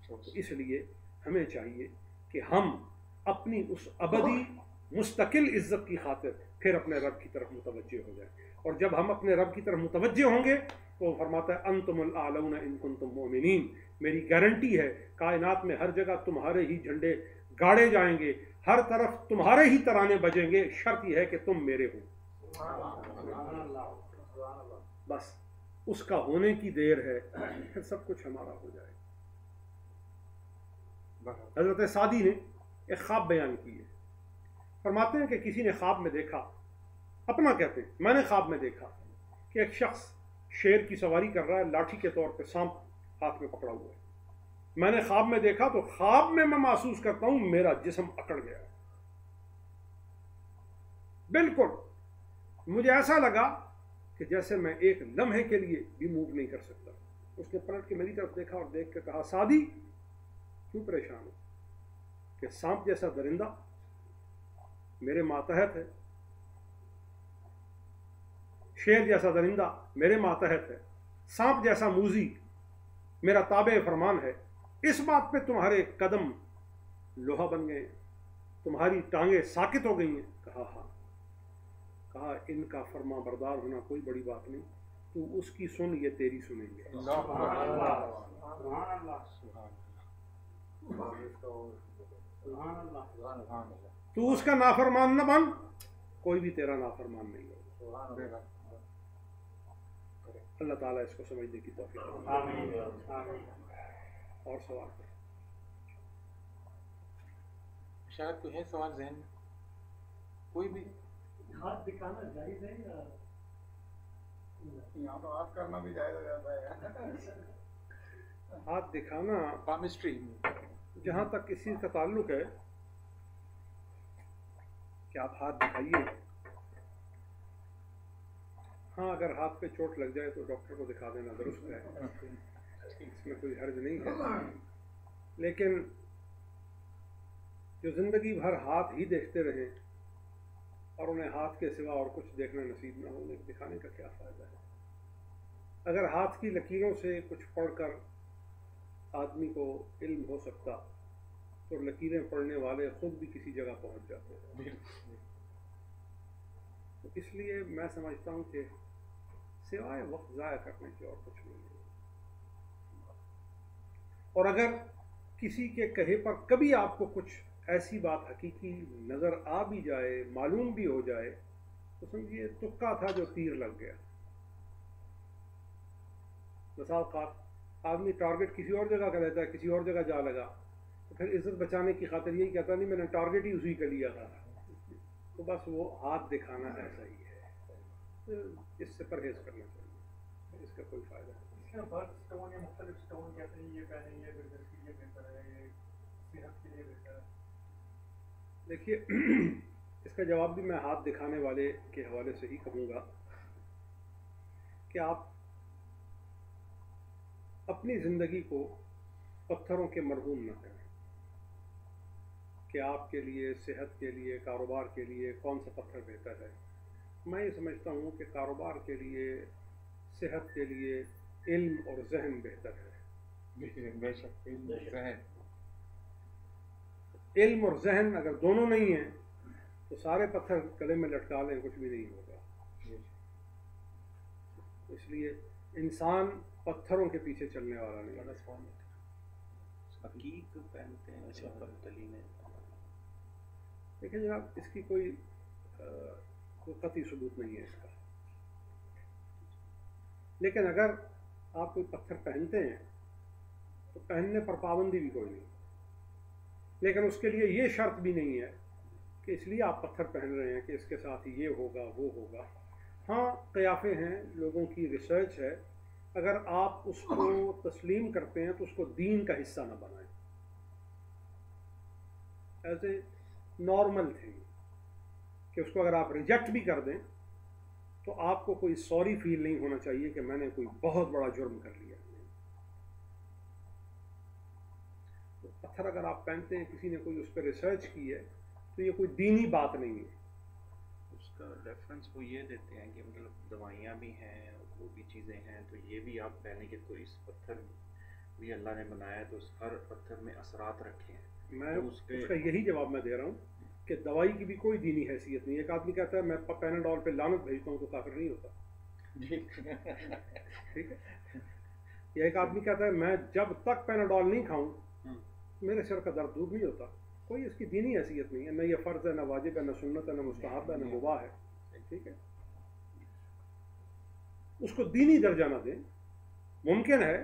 تو اس لیے ہمیں چاہیے کہ ہم اپنی اس ابدی مستقل عزت کی خاطر پھر اپنے رب کی طرف متوجہ ہو جائیں، اور جب ہم اپنے رب کی طرف متوجہ ہوں گے تو فرماتا ہے انتم الاعلون ان کنتم مؤمنین، میری گارنٹی ہے کائنات میں ہر جگہ تمہارے ہی جھنڈے گاڑے جائیں گے، ہر طرف تمہارے ہی ترانے بجیں گے، شرط یہ ہے کہ تم میرے ہو۔ بس اس کا ہونے کی دیر ہے، پھر سب کچھ ہمارا ہو جائے۔ حضرت سعدی نے ایک خواب بیان کی ہے، فرماتے ہیں کہ کسی نے خواب میں دیکھا، اپنا کہتے ہیں میں نے خواب میں دیکھا کہ ایک شخص شیر کی سواری کر رہا ہے، لاٹھی کے طور پہ سانپ ہاتھ میں پکڑا ہوا ہے. میں نے خواب میں دیکھا تو خواب میں محسوس کرتا ہوں میرا جسم اکڑ گیا ہے. بالکل مجھے ایسا لگا کہ جیسے میں ایک لمحے کے لیے بھی موو نہیں کر سکتا. اس نے پلٹ کے میری طرف دیکھا اور دیکھ کے کہا سعدی کیوں پریشان ہو کہ سانپ جیسا درندہ میرے ماتحت ہے، شیر جیسا درندہ میرے ماتحت ہے، سانپ جیسا موذی میرا تابع فرمان ہے. اس بات پہ تمہارے قدم لوہا بن گئے، تمہاری ٹانگیں ساکت ہو گئی ہیں. کہا ہاں. کہا ان کا فرما بردار ہونا کوئی بڑی بات نہیں، تو اس کی سن یہ تیری سنیں گے. تو اس کا نافرمان نہ بن، کوئی بھی تیرا نافرمان نہیں ہوگا. اللہ تعالیٰ اس کو سمجھنے کی توفیق دے. اور سوال شاید کوئی ہے سوال ذہن میں کوئی بھی؟ ہاتھ دکھانا جائز ہے یا یہاں تو ہاتھ کرنا بھی جائز ہو جاتا ہے. ہاتھ دکھانا پامسٹری جہاں تک اس چیز کا تعلق ہے کہ آپ ہاتھ دکھائیے. ہاں اگر ہاتھ پہ چوٹ لگ جائے تو ڈاکٹر کو دکھا دینا درست ہے، اس میں کوئی حرج نہیں ہے. لیکن جو زندگی بھر ہاتھ ہی دیکھتے رہیں اور انہیں ہاتھ کے سوا اور کچھ دیکھنا نصیب نہ ہو، انہیں دکھانے کا کیا فائدہ ہے؟ اگر ہاتھ کی لکیروں سے کچھ پڑھ کر آدمی کو علم ہو سکتا تو لکیریں پڑھنے والے خود بھی کسی جگہ پہنچ جاتے ہیں. تو اس لیے میں سمجھتا ہوں کہ سوائے وقت ضائع کرنے کے اور کچھ نہیں ہے. اور اگر کسی کے کہے پر کبھی آپ کو کچھ ایسی بات حقیقی نظر آ بھی جائے، معلوم بھی ہو جائے، تو سمجھیے تکا تھا جو تیر لگ گیا. مثال اوقات آدمی ٹارگٹ کسی اور جگہ کا لیتا ہے، کسی اور جگہ جا لگا تو پھر عزت بچانے کی خاطر یہی کہتا نہیں میں نے ٹارگٹ ہی اسی کا لیا تھا. تو بس وہ ہاتھ دکھانا ایسا ہی ہے. اس سے پرہیز کرنا چاہیے، اس کا کوئی فائدہ نہیں. اس میں برتھ اسٹون یا مختلف اسٹون کہتے ہیں یہ پہنیں یہ بزنس کے لیے بہتر ہے، یہ صحت کے لیے بہتر ہے. دیکھیے اس کا جواب بھی میں ہاتھ دکھانے والے کے حوالے سے ہی کہوں گا کہ آپ اپنی زندگی کو پتھروں کے مرہون نہ کریں کہ آپ کے لیے، صحت کے لیے، کاروبار کے لیے کون سا پتھر بہتر ہے. میں یہ سمجھتا ہوں کہ کاروبار کے لیے، صحت کے لیے علم اور ذہن بہتر ہے. بے شک ذہن، علم اور ذہن اگر دونوں نہیں ہیں تو سارے پتھر گلے میں لٹکا لیں کچھ بھی نہیں ہوگا. اس لیے انسان پتھروں کے پیچھے چلنے والا نہیں. حقیق پہنتے ہیں تبدیلی میں. دیکھیں جناب اس کی کوئی قطعی ثبوت نہیں ہے اس کا، لیکن اگر آپ کوئی پتھر پہنتے ہیں تو پہننے پر پابندی بھی کوئی نہیں، لیکن اس کے لیے یہ شرط بھی نہیں ہے کہ اس لیے آپ پتھر پہن رہے ہیں کہ اس کے ساتھ یہ ہوگا وہ ہوگا. ہاں قیافے ہیں، لوگوں کی ریسرچ ہے، اگر آپ اس کو تسلیم کرتے ہیں تو اس کو دین کا حصہ نہ بنائیں. ایز اے نارمل تھنگ کہ اس کو اگر آپ ریجیکٹ بھی کر دیں تو آپ کو کوئی سوری فیل نہیں ہونا چاہیے کہ میں نے کوئی بہت بڑا جرم کر لیا. تو پتھر اگر آپ پہنتے ہیں، کسی نے کوئی اس پہ ریسرچ کی ہے تو یہ کوئی دینی بات نہیں ہے. اس کا ریفرنس وہ یہ دیتے ہیں کہ مطلب دوائیاں بھی ہیں، وہ بھی چیزیں ہیں، تو یہ بھی آپ پہنیں کہ تو اس پتھر بھی اللہ نے بنایا ہے تو اس ہر پتھر میں اثرات رکھے ہیں. میں اس کا یہی جواب میں دے رہا ہوں کہ دوائی کی بھی کوئی دینی حیثیت نہیں. ایک آدمی کہتا ہے میں پیناڈول پہ لعنت بھیجتا ہوں تو کافر نہیں ہوتا. ٹھیک ہے. یا ایک آدمی کہتا ہے میں جب تک پیناڈول نہیں کھاؤں میرے سر کا درد دور نہیں ہوتا. کوئی اس کی دینی حیثیت نہیں ہے، نہ یہ فرض ہے، نہ واجب ہے، نہ سنت ہے، نہ مستحب ہے، نہ مباح ہے. ٹھیک ہے. اس کو دینی درجہ نہ دیں. ممکن ہے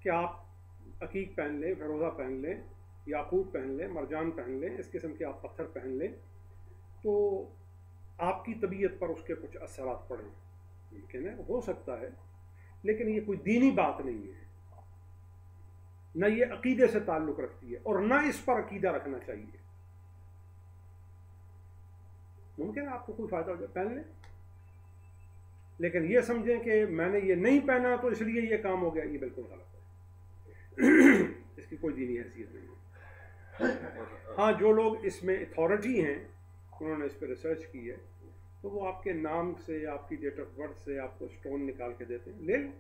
کہ آپ عقیق پہن لیں، فیروزہ پہن لیں، یاقوت پہن لیں، مرجان پہن لیں، اس قسم کے آپ پتھر پہن لیں تو آپ کی طبیعت پر اس کے کچھ اثرات پڑیں، ممکن ہے، ہو سکتا ہے، لیکن یہ کوئی دینی بات نہیں ہے، نہ یہ عقیدے سے تعلق رکھتی ہے اور نہ اس پر عقیدہ رکھنا چاہیے۔ ممکن ہے آپ کو کوئی فائدہ ہو جائے، پہن لیں، لیکن یہ سمجھیں کہ میں نے یہ نہیں پہنا تو اس لیے یہ کام ہو گیا، یہ بالکل غلط ہے، اس کی کوئی دینی حیثیت نہیں ہے۔ ہاں جو لوگ اس میں اتھارٹی ہیں، انہوں نے اس پہ ریسرچ کی ہے، تو وہ آپ کے نام سے، آپ کی ڈیٹ آف برتھ سے آپ کو سٹون نکال کے دیتے ہیں، لے لیں۔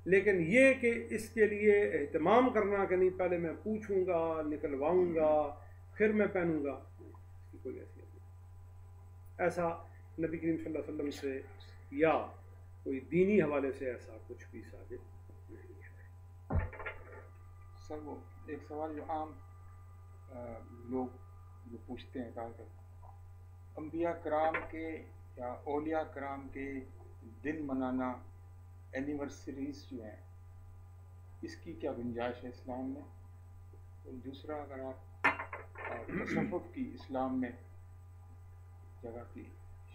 لیکن یہ کہ اس کے لیے اہتمام کرنا کہ نہیں پہلے میں پوچھوں گا، نکلواؤں گا، پھر میں پہنوں گا، اس کی کوئی حیثیت نہیں۔ ایسا نبی کریم صلی اللہ علیہ وسلم سے یا کوئی دینی حوالے سے ایسا کچھ بھی ثابت نہیں ہے۔ سر وہ ایک سوال جو عام لوگ جو پوچھتے ہیں کہا کرتے، انبیاء کرام کے یا اولیاء کرام کے دن منانا، اینیورسریز جو ہیں، اس کی کیا گنجائش ہے اسلام میں؟ اور دوسرا اگر آپ تصوف کی اسلام میں جگہ کی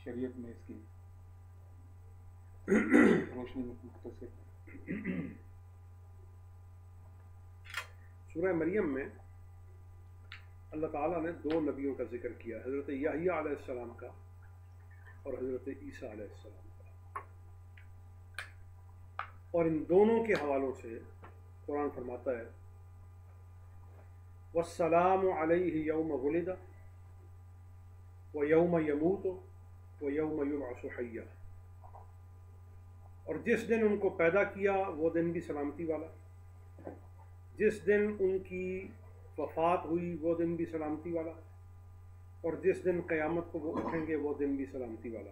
شریعت میں اس کی روشنی مختصر۔ سورہ مریم میں اللہ تعالیٰ نے 2 نبیوں کا ذکر کیا، حضرت یحییٰ علیہ السلام کا اور حضرت عیسیٰ علیہ السلام کا، اور ان دونوں کے حوالوں سے قرآن فرماتا ہے والسلام علیہ یوم ولد ویوم یموت ویوم یبعث حیا، اور جس دن ان کو پیدا کیا وہ دن بھی سلامتی والا، جس دن ان کی وفات ہوئی وہ دن بھی سلامتی والا، اور جس دن قیامت کو وہ اٹھیں گے وہ دن بھی سلامتی والا۔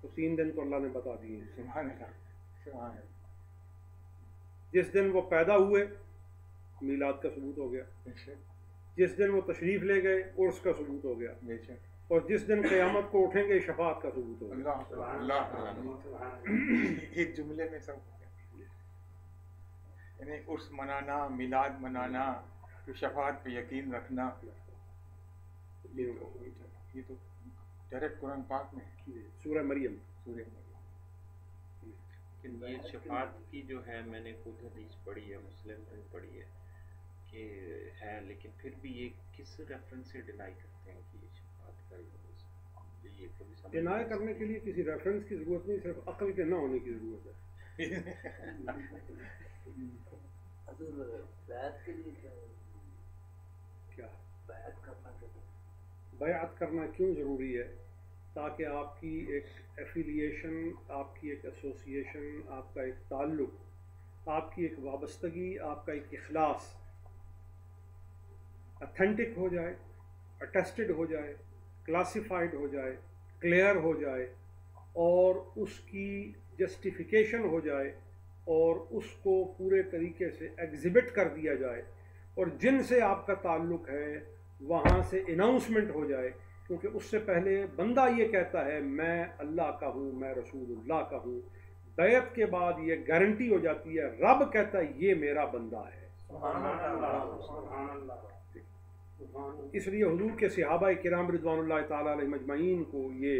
تو 3 دن تو اللہ نے بتا دیے ہیں۔ سبحان اللہ، سبحان اللہ۔ جس دن وہ پیدا ہوئے میلاد کا ثبوت ہو گیا، بے شک، جس دن وہ تشریف لے گئے عرس کا ثبوت ہو گیا، بے شک، اور جس دن قیامت کو اٹھیں گے شفاعت کا ثبوت ہو گیا۔ اللہ اللہ، ایک جملے میں سب، یعنی عرس منانا، میلاد منانا، پھر شفاعت پہ یقین رکھنا، یہ تو ڈائریکٹ قرآن پاک میں ہے۔ سورہ مریم۔ سورہ لیکن یہ شفاعت کی جو ہے، میں نے خود حدیث پڑھی ہے، مسلم میں پڑھی ہے کہ ہے، لیکن پھر بھی یہ کس ریفرنس سے ڈینائی کرتے ہیں کہ یہ شفاعت کا یہ کبھی سمجھ ڈینائی کرنے کے لیے کسی ریفرنس کی ضرورت نہیں، صرف عقل کے نہ ہونے کی ضرورت ہے۔ حضور بیعت کے لیے کیا بیعت کرنا چاہتے ہیں؟ بیعت کرنا کیوں ضروری ہے؟ تاکہ آپ کی ایک ایفیلیشن، آپ کی ایک ایسوسیشن، آپ کا ایک تعلق، آپ کی ایک وابستگی، آپ کا ایک اخلاص اتھینٹک ہو جائے، اٹیسٹڈ ہو جائے، کلاسیفائڈ ہو جائے، کلیئر ہو جائے، اور اس کی جسٹیفیکیشن ہو جائے، اور اس کو پورے طریقے سے ایگزبٹ کر دیا جائے، اور جن سے آپ کا تعلق ہے وہاں سے اناؤنسمنٹ ہو جائے، کیونکہ اس سے پہلے بندہ یہ کہتا ہے میں اللہ کا ہوں، میں رسول اللہ کا ہوں، بیعت کے بعد یہ گارنٹی ہو جاتی ہے، رب کہتا ہے یہ میرا بندہ ہے۔ اس لیے حضور کے صحابہ کرام رضوان اللہ تعالی علیہم اجمعین کو یہ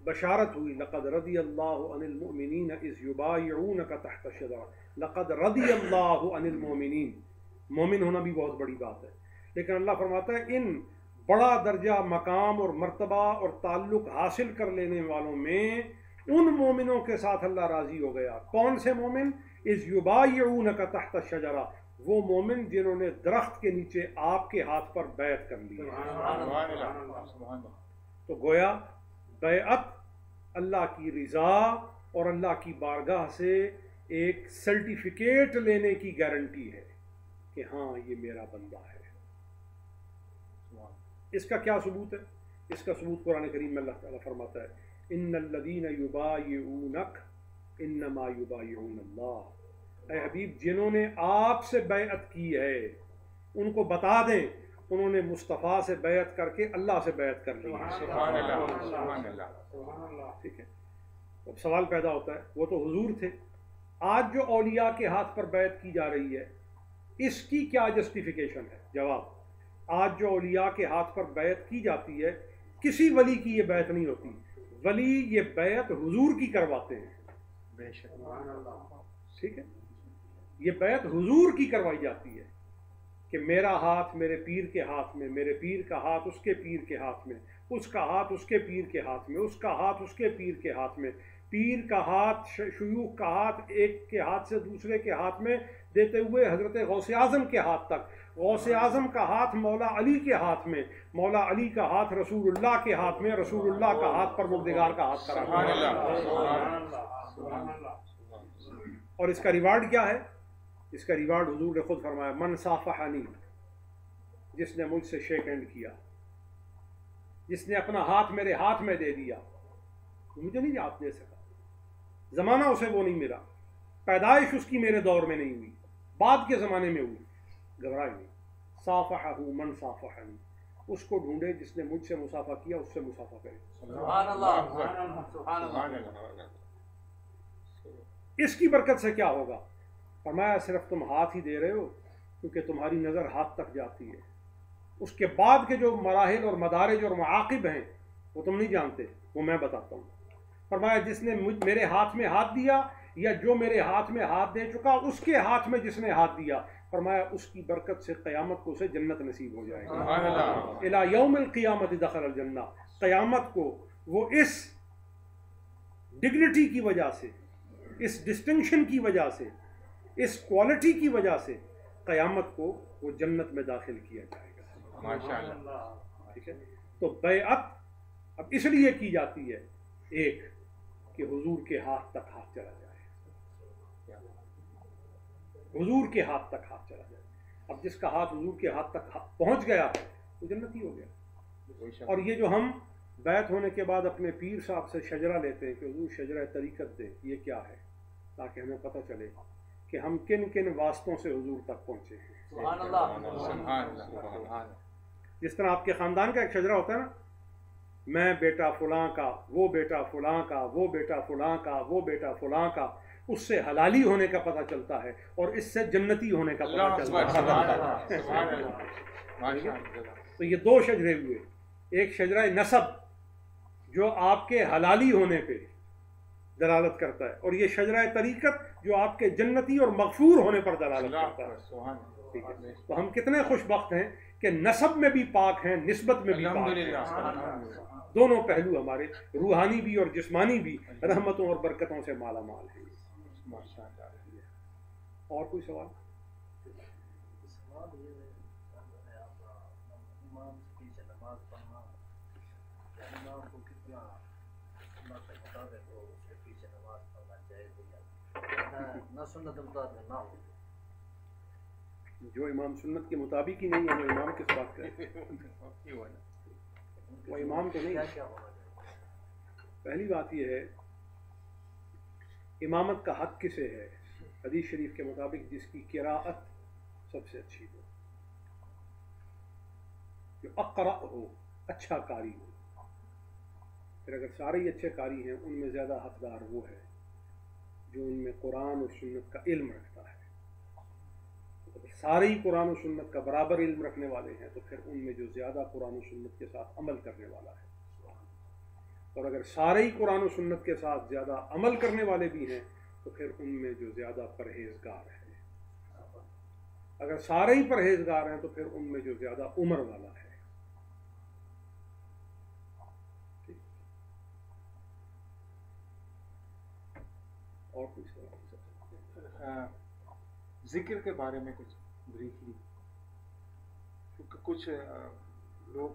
بشارت ہوئی، لقد رضی اللہ عن المؤمنین اذ یبایعونک تحت الشجرہ، لقد رضی اللہ عن المؤمنین، مومن ہونا بھی بہت بڑی بات ہے، لیکن اللہ فرماتا ہے ان بڑا درجہ، مقام اور مرتبہ اور تعلق حاصل کر لینے والوں میں ان مومنوں کے ساتھ اللہ راضی ہو گیا۔ کون سے مومن؟ اذ یبایعونک تحت الشجرہ، وہ مومن جنہوں نے درخت کے نیچے آپ کے ہاتھ پر بیعت کر لی۔ تو گویا بیعت اللہ کی رضا اور اللہ کی بارگاہ سے ایک سرٹیفکیٹ لینے کی گارنٹی ہے کہ ہاں یہ میرا بندہ ہے۔ اس کا کیا ثبوت ہے؟ اس کا ثبوت قرآن کریم میں اللہ تعالیٰ فرماتا ہے ان الذین یبایعونک انما یبایعون اللہ، اے حبیب جنہوں نے آپ سے بیعت کی ہے ان کو بتا دیں انہوں نے مصطفیٰ سے بیعت کر کے اللہ سے بیعت کر لی ہے۔ سبحان اللہ، سبحان اللہ۔ ٹھیک ہے، اب سوال پیدا ہوتا ہے وہ تو حضور تھے، آج جو اولیاء کے ہاتھ پر بیعت کی جا رہی ہے اس کی کیا جسٹیفیکیشن ہے؟ جواب، آج جو اولیاء کے ہاتھ پر بیعت کی جاتی ہے کسی ولی کی یہ بیعت نہیں ہوتی، ولی یہ بیعت حضور کی کرواتے ہیں. بے شک. ٹھیک ہے, یہ بیعت حضور کی کروائی جاتی ہے کہ میرا ہاتھ میرے پیر کے ہاتھ میں, میرے پیر کا ہاتھ اس کے پیر کے ہاتھ میں, اس کا ہاتھ اس کے پیر کے ہاتھ میں, اس کا ہاتھ اس کے پیر کے ہاتھ میں, پیر کا ہاتھ شیوخ کا ہاتھ ایک کے ہاتھ سے دوسرے کے ہاتھ میں دیتے ہوئے حضرت غوث اعظم کے ہاتھ تک, غوث اعظم کا ہاتھ مولا علی کے ہاتھ میں, مولا علی کا ہاتھ رسول اللہ کے ہاتھ میں, رسول اللہ کا ہاتھ پروردگار کا ہاتھ قرار. اور اس کا ریوارڈ کیا ہے؟ اس کا ریوارڈ حضور نے خود فرمایا, من صافحنی, جس نے مجھ سے شیک ہینڈ کیا, جس نے اپنا ہاتھ میرے ہاتھ میں دے دیا. مجھے نہیں ہاتھ دے سکا, زمانہ اسے وہ نہیں ملا, پیدائش اس کی میرے دور میں نہیں ہوئی, بعد کے زمانے میں ہوئی. گھبرائے نہیں. صافحہ من صافحنی, اس کو ڈھونڈے جس نے مجھ سے مصافحہ کیا, اس سے مصافحہ کرے. سبحان اللہ, سبحان اللہ. اس کی برکت سے کیا ہوگا؟ فرمایا صرف تم ہاتھ ہی دے رہے ہو کیونکہ تمہاری نظر ہاتھ تک جاتی ہے, اس کے بعد کے جو مراحل اور مدارج اور معاقب ہیں وہ تم نہیں جانتے, وہ میں بتاتا ہوں. فرمایا جس نے میرے ہاتھ میں ہاتھ دیا یا جو میرے ہاتھ میں ہاتھ دے چکا, اس کے ہاتھ میں جس نے ہاتھ دیا, فرمایا اس کی برکت سے قیامت کو اسے جنت نصیب ہو جائے گا. الی یوم القیامت دخل الجنہ, قیامت کو وہ اس ڈگنیٹی کی وجہ سے, اس ڈسٹنکشن کی وجہ سے, اس کوالٹی کی وجہ سے قیامت کو وہ جنت میں داخل کیا جائے گا. ماشاءاللہ. ٹھیک ہے, تو بیعت اب اس لیے کی جاتی ہے, ایک کہ حضور کے ہاتھ تک ہاتھ چلا جائے, حضور کے ہاتھ تک ہاتھ چلا جائے. اب جس کا ہاتھ حضور کے ہاتھ تک پہنچ گیا وہ جنتی ہو گیا. اور یہ جو ہم بیعت ہونے کے بعد اپنے پیر صاحب سے شجرہ لیتے ہیں کہ حضور شجرہ طریقت دے, یہ کیا ہے؟ تاکہ ہمیں پتہ چلے کہ ہم کن کن واسطوں سے حضور تک پہنچے ہیں. سبحان اللہ. سبحان اللہ. جس طرح آپ کے خاندان کا ایک شجرہ ہوتا ہے نا, میں بیٹا فلاں کا, وہ بیٹا فلاں کا, وہ بیٹا فلاں کا, وہ بیٹا فلاں کا, اس سے حلالی ہونے کا پتہ چلتا ہے اور اس سے جنتی ہونے کا پتہ چلتا ہے. تو یہ دو شجرے ہوئے, ایک شجرہ نسب جو آپ کے حلالی ہونے پہ دلالت کرتا ہے, اور یہ شجرہ طریقت جو آپ کے جنتی اور مغفور ہونے پر دلالت کرتا ہے. تو ہم کتنے خوش بخت ہیں کہ نسب میں بھی پاک ہیں, نسبت میں بھی پاک ہیں. دونوں پہلو ہمارے روحانی بھی اور جسمانی بھی رحمتوں اور برکتوں سے مالا مال ہیں. اور کوئی سوال؟ سوال یہ ہے, امام سے پیچھے نماز پڑھنا, امام کو کتنا سنت مطابق ہو اس کے پیچھے نماز پڑھنا چاہیے, نہ سنت مطابق نہ ہو. جو امام سنت کے مطابق ہی نہیں ہے وہ امام کس بات کا ہے؟ وہ امام تو نہیں. کیا ہونا چاہیے؟ پہلی بات یہ ہے امامت کا حق کسے ہے؟ حدیث شریف کے مطابق جس کی قراءت سب سے اچھی ہو, جو اقرأ ہو, اچھا قاری ہو. پھر اگر سارے ہی اچھے قاری ہیں ان میں زیادہ حقدار وہ ہے جو ان میں قرآن اور سنت کا علم رکھتا ہے. اگر سارے ہی قرآن و سنت کا برابر علم رکھنے والے ہیں تو پھر ان میں جو زیادہ قرآن و سنت کے ساتھ عمل کرنے والا ہے, اور اگر سارے ہی قرآن و سنت کے ساتھ زیادہ عمل کرنے والے بھی ہیں تو پھر ان میں جو زیادہ پرہیزگار ہے. اگر سارے ہی پرہیزگار ہیں تو پھر ان میں جو زیادہ عمر والا ہے. اور کوئی سوال؟ ذکر کے بارے میں کچھ بریفلی, کیونکہ کچھ لوگ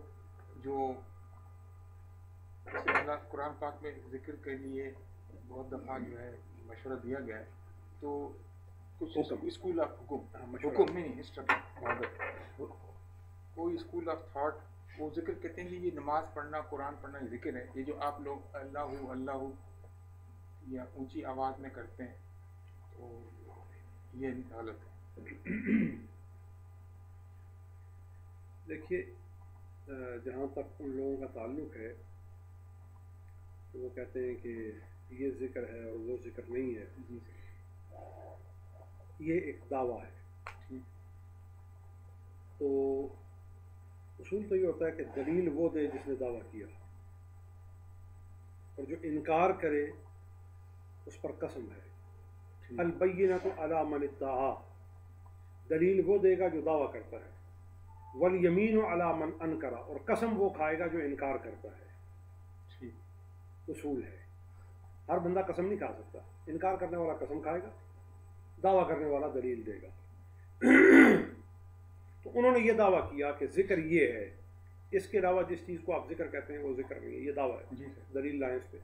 جو اللہ قرآن پاک میں ذکر کے لیے بہت دفعہ جو ہے مشورہ دیا گیا ہے, تو کچھ اسکول آف حکم میں نہیں, کوئی اسکول آف تھاٹ وہ ذکر کہتے ہیں کہ یہ نماز پڑھنا, قرآن پڑھنا یہ ذکر ہے. یہ جو آپ لوگ اللہ اللہ یا اونچی آواز میں کرتے ہیں تو یہ غلط ہے. دیکھیے جہاں تک ان لوگوں کا تعلق ہے تو وہ کہتے ہیں کہ یہ ذکر ہے اور وہ ذکر نہیں ہے. یہ ایک دعویٰ ہے. تو اصول تو یہ ہوتا ہے کہ دلیل وہ دے جس نے دعویٰ کیا, اور جو انکار کرے اس پر قسم ہے۔ البینۃ علی من ادعا، دلیل وہ دے گا جو دعویٰ کرتا ہے، والیمین علی من انکر، اور قسم وہ کھائے گا جو انکار کرتا ہے۔ اصول ہے، ہر بندہ قسم نہیں کھا سکتا، انکار کرنے والا قسم کھائے گا، دعویٰ کرنے والا دلیل دے گا۔ تو انہوں نے یہ دعویٰ کیا کہ ذکر یہ ہے، اس کے علاوہ جس چیز کو آپ ذکر کہتے ہیں وہ ذکر نہیں ہے، یہ دعویٰ ہے، دلیل لائیں اس پہ،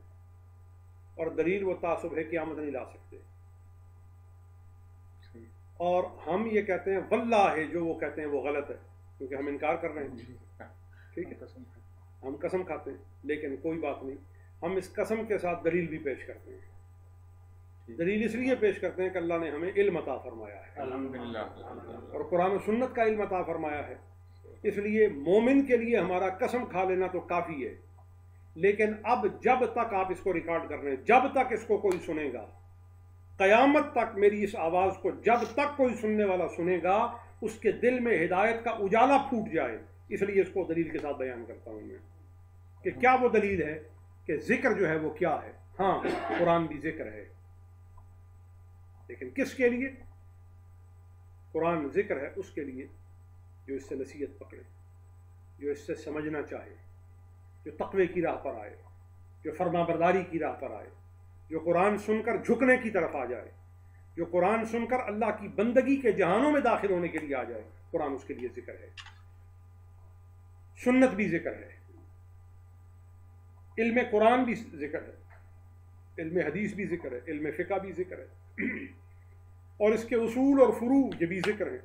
اور دلیل وہ تعصب ہے، قیامت نہیں لا سکتے۔ اور ہم یہ کہتے ہیں واللہ ہے، جو وہ کہتے ہیں وہ غلط ہے، کیونکہ ہم انکار کر رہے ہیں، ٹھیک ہے، ہم قسم کھاتے ہیں، لیکن کوئی بات نہیں، ہم اس قسم کے ساتھ دلیل بھی پیش کرتے ہیں۔ دلیل اس لیے پیش کرتے ہیں کہ اللہ نے ہمیں علم عطا فرمایا ہے، الحمدللہ، اور قرآن و سنت کا علم عطا فرمایا ہے، اس لیے مومن کے لیے ہمارا قسم کھا لینا تو کافی ہے، لیکن اب جب تک آپ اس کو ریکارڈ کر رہے ہیں، جب تک اس کو کوئی سنے گا، قیامت تک میری اس آواز کو جب تک کوئی سننے والا سنے گا، اس کے دل میں ہدایت کا اجالا پھوٹ جائے، اس لیے اس کو دلیل کے ساتھ بیان کرتا ہوں میں کہ کیا وہ دلیل ہے کہ ذکر جو ہے وہ کیا ہے۔ ہاں، قرآن بھی ذکر ہے، لیکن کس کے لیے؟ قرآن ذکر ہے اس کے لیے جو اس سے نصیحت پکڑے، جو اس سے سمجھنا چاہے، جو تقوی کی راہ پر آئے، جو فرما برداری کی راہ پر آئے، جو قرآن سن کر جھکنے کی طرف آ جائے، جو قرآن سن کر اللہ کی بندگی کے جہانوں میں داخل ہونے کے لیے آ جائے، قرآن اس کے لیے ذکر ہے۔ سنت بھی ذکر ہے، علم قرآن بھی ذکر ہے، علم حدیث بھی ذکر ہے، علم فقہ بھی ذکر ہے، اور اس کے اصول اور فروع یہ بھی ذکر ہے۔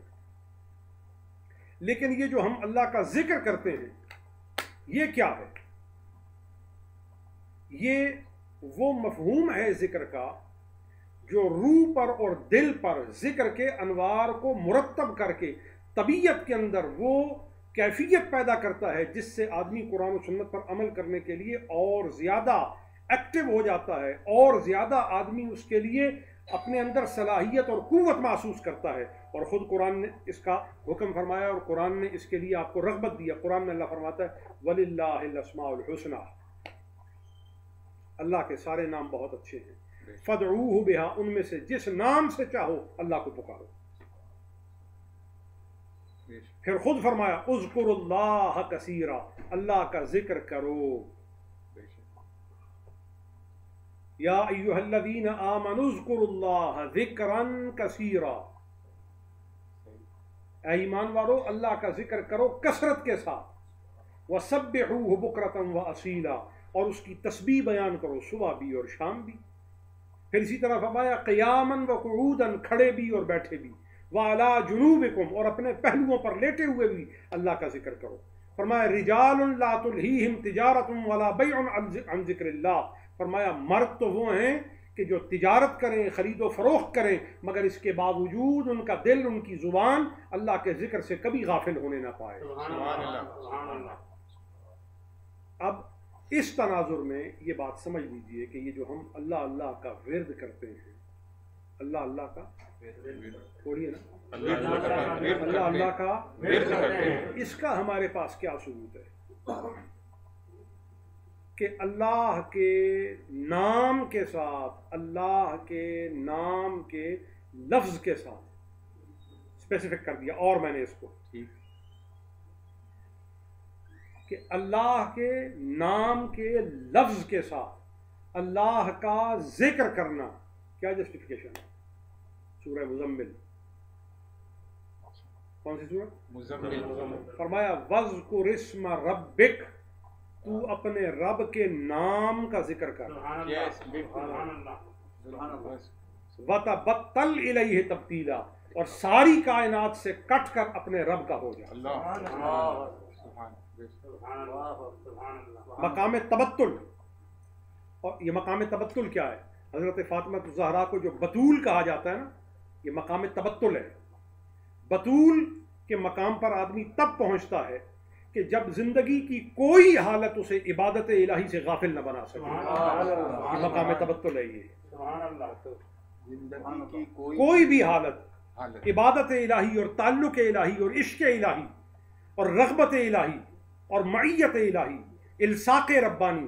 لیکن یہ جو ہم اللہ کا ذکر کرتے ہیں، یہ کیا ہے؟ یہ وہ مفہوم ہے ذکر کا جو روح پر اور دل پر ذکر کے انوار کو مرتب کر کے طبیعت کے اندر وہ کیفیت پیدا کرتا ہے جس سے آدمی قرآن و سنت پر عمل کرنے کے لیے اور زیادہ ایکٹیو ہو جاتا ہے، اور زیادہ آدمی اس کے لیے اپنے اندر صلاحیت اور قوت محسوس کرتا ہے، اور خود قرآن نے اس کا حکم فرمایا، اور قرآن نے اس کے لیے آپ کو رغبت دیا۔ قرآن میں اللہ فرماتا ہے وَلِلَّهِ الْأَسْمَاءُ الْحُسْنَى، اللہ کے سارے نام بہت اچھے ہیں، فَادْعُوهُ بِهَا، ان میں سے جس نام سے چاہو اللہ کو پکارو۔ پھر خود فرمایا اذکروا اللہ کثیرا، اللہ کا ذکر کرو۔ یا ایھا الذین آمنوا اذکروا اللہ ذکرا کثیرا، اے ایمان والو اللہ کا ذکر کرو کثرت کے ساتھ، وسبحوہ بکرۃ واصیلا، اور اس کی تسبیح بیان کرو صبح بھی اور شام بھی۔ پھر اسی طرح فرمایا قیاما وقعودا، کھڑے بھی اور بیٹھے بھی، وعلی جنوبکم، اور اپنے پہلوؤں پر لیٹے ہوئے بھی اللہ کا ذکر کرو۔ فرمایا رجال لا تلہیہم تجارت ولا بیع عن ذکر اللہ، فرمایا مرد تو وہ ہیں کہ جو تجارت کریں، خرید و فروخت کریں، مگر اس کے باوجود ان کا دل، ان کی زبان اللہ کے ذکر سے کبھی غافل ہونے نہ پائے۔ اب اس تناظر میں یہ بات سمجھ لیجئے کہ یہ جو ہم اللہ اللہ کا ورد کرتے ہیں، اللہ اللہ کا بولیے نا، اللہ اللہ کا اس کا ہمارے پاس کیا ثبوت ہے کہ اللہ کے نام کے ساتھ، اللہ کے نام کے لفظ کے ساتھ اسپیسیفک کر دیا، اور میں نے اس کو کہ اللہ کے نام کے لفظ کے ساتھ اللہ کا ذکر کرنا، کیا جسٹیفیکیشن ہے؟ سورہ مزمل، کون سی سورہ؟ مزمل۔ فرمایا وَاذْكُرِ اسْمَ رَبِّكَ، تو اپنے رب کے نام کا ذکر کر، وَتَبَتَّلْ إِلَيْهِ تَبْتِيلًا، اور ساری کائنات سے کٹ کر اپنے رب کا ہو جا۔ مقام تبتل، اور یہ مقام تبتل کیا ہے؟ حضرت فاطمہ الزہرا کو جو بطول کہا جاتا ہے نا، یہ مقام تبتل ہے۔ بطول کے مقام پر آدمی تب پہنچتا ہے کہ جب زندگی کی کوئی حالت اسے عبادت الہی سے غافل نہ بنا سکے، یہ مقام تبتل ہے۔ یہ زندگی کی کوئی بھی حالت عبادت الہی اور تعلق الہی اور عشق الہی اور رغبت الہی اور معیت الہی، الصاق ربانی،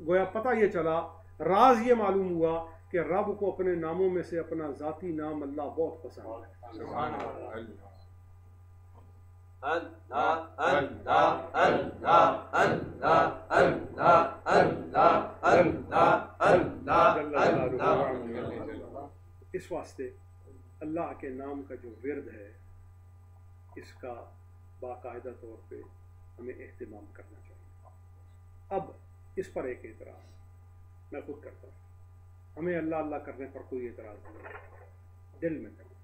گویا پتہ یہ چلا، راز یہ معلوم ہوا کہ رب کو اپنے ناموں میں سے اپنا ذاتی نام اللہ بہت پسند ہے۔ سبحان اللہ، اس واسطے اللہ کے نام کا جو ورد ہے اس کا باقاعدہ طور پہ ہمیں اہتمام کرنا چاہیے۔ اب اس پر ایک اعتراض میں خود کرتا ہوں، ہمیں اللہ اللہ کرنے پر کوئی اعتراض نہیں، دل میں کریں،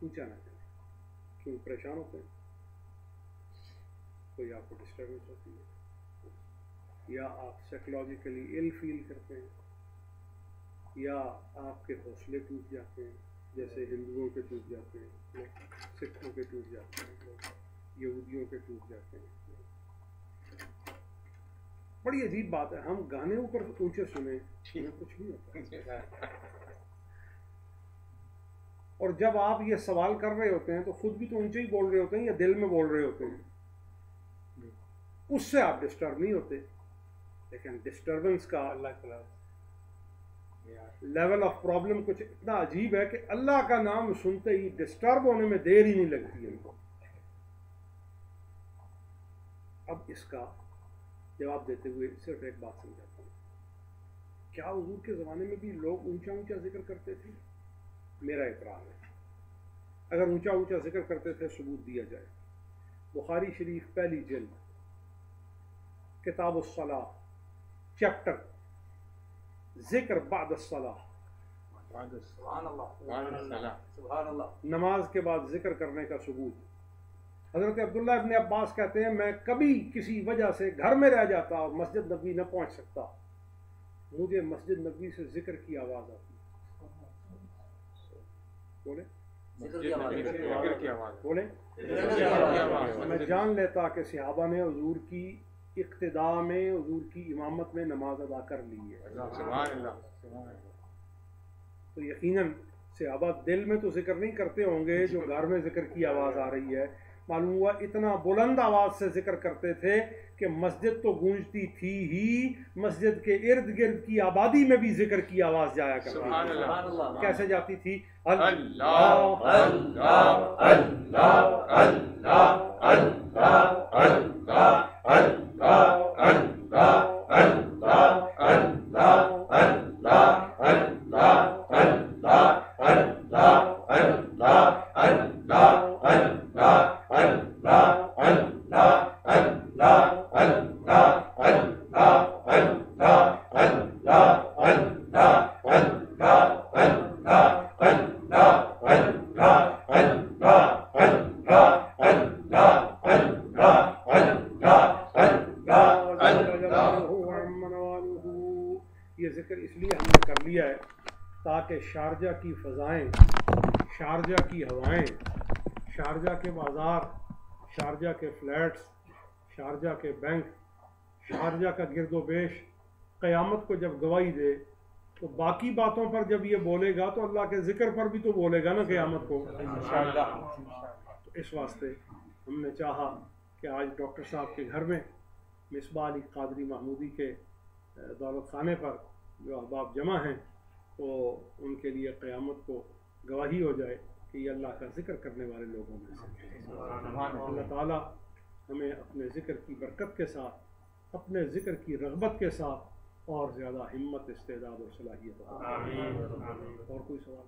اونچا نہ کریں، کیوں پریشان ہوتے ہیں؟ کوئی آپ کو ڈسٹربنس ہوتی ہے، یا آپ سائیکولوجیکلی ایل فیل کرتے ہیں، یا آپ کے حوصلے ٹوٹ جاتے ہیں، جیسے ہندوؤں کے ٹوٹ جاتے ہیں، سکھوں کے ٹوٹ جاتے ہیں، یہودیوں کے ٹوٹ جاتے ہیں۔ بڑی عجیب بات ہے، ہم گانے اوپر اونچے سنیں، کچھ نہیں ہوتا، اور جب آپ یہ سوال کر رہے ہوتے ہیں تو خود بھی تو اونچے ہی بول رہے ہوتے ہیں یا دل میں بول رہے ہوتے ہیں، اس سے آپ ڈسٹرب نہیں ہوتے، لیکن ڈسٹربنس کا لیول آف پرابلم کچھ اتنا عجیب ہے کہ اللہ کا نام سنتے ہی ڈسٹرب ہونے میں دیر ہی نہیں لگتی ان کو۔ اب اس کا جواب دیتے ہوئے صرف ایک بات سمجھاتا ہوں، کیا حضور کے زمانے میں بھی لوگ اونچا اونچا ذکر کرتے تھے؟ میرا اعتراض ہے، اگر اونچا اونچا ذکر کرتے تھے ثبوت دیا جائے۔ بخاری شریف پہلی جلد کتاب الصلاۃ چیپٹر ذکر بعد الصلاۃ، نماز کے بعد ذکر کرنے کا ثبوت۔ حضرت عبداللہ ابن عباس کہتے ہیں میں کبھی کسی وجہ سے گھر میں رہ جاتا اور مسجد نبوی نہ پہنچ سکتا، مجھے مسجد نبوی سے ذکر کی آواز آتی، بولے بولے میں جان لیتا کہ صحابہ نے حضور کی اقتداء میں، حضور کی امامت میں نماز ادا کر لی ہے، تو یقیناً صحابہ دل میں تو ذکر نہیں کرتے ہوں گے جو گھر میں ذکر کی آواز آ رہی ہے۔ معلوم ہوا اتنا بلند آواز سے ذکر کرتے تھے کہ مسجد تو گونجتی تھی ہی، مسجد کے ارد گرد کی آبادی میں بھی ذکر کی آواز جایا کرتی تھی۔ کیسے جاتی تھی؟ اللہ اللہ اللہ اللہ اللہ اللہ شارجہ کی فضائیں، شارجہ کی ہوائیں، شارجہ کے بازار، شارجہ کے فلیٹس، شارجہ کے بینک، شارجہ کا گرد و بیش قیامت کو جب گواہی دے تو باقی باتوں پر جب یہ بولے گا تو اللہ کے ذکر پر بھی تو بولے گا نا قیامت کو انشاءاللہ۔ تو اس واسطے ہم نے چاہا کہ آج ڈاکٹر صاحب کے گھر میں مصباح علی قادری محمودی کے دولت خانے پر جو احباب جمع ہیں تو ان کے لیے قیامت کو گواہی ہو جائے کہ یہ اللہ کا ذکر کرنے والے لوگوں میں سے۔ اللہ تعالیٰ ہمیں اپنے ذکر کی برکت کے ساتھ، اپنے ذکر کی رغبت کے ساتھ اور زیادہ ہمت، استعداد اور صلاحیت۔ اور کوئی سوال؟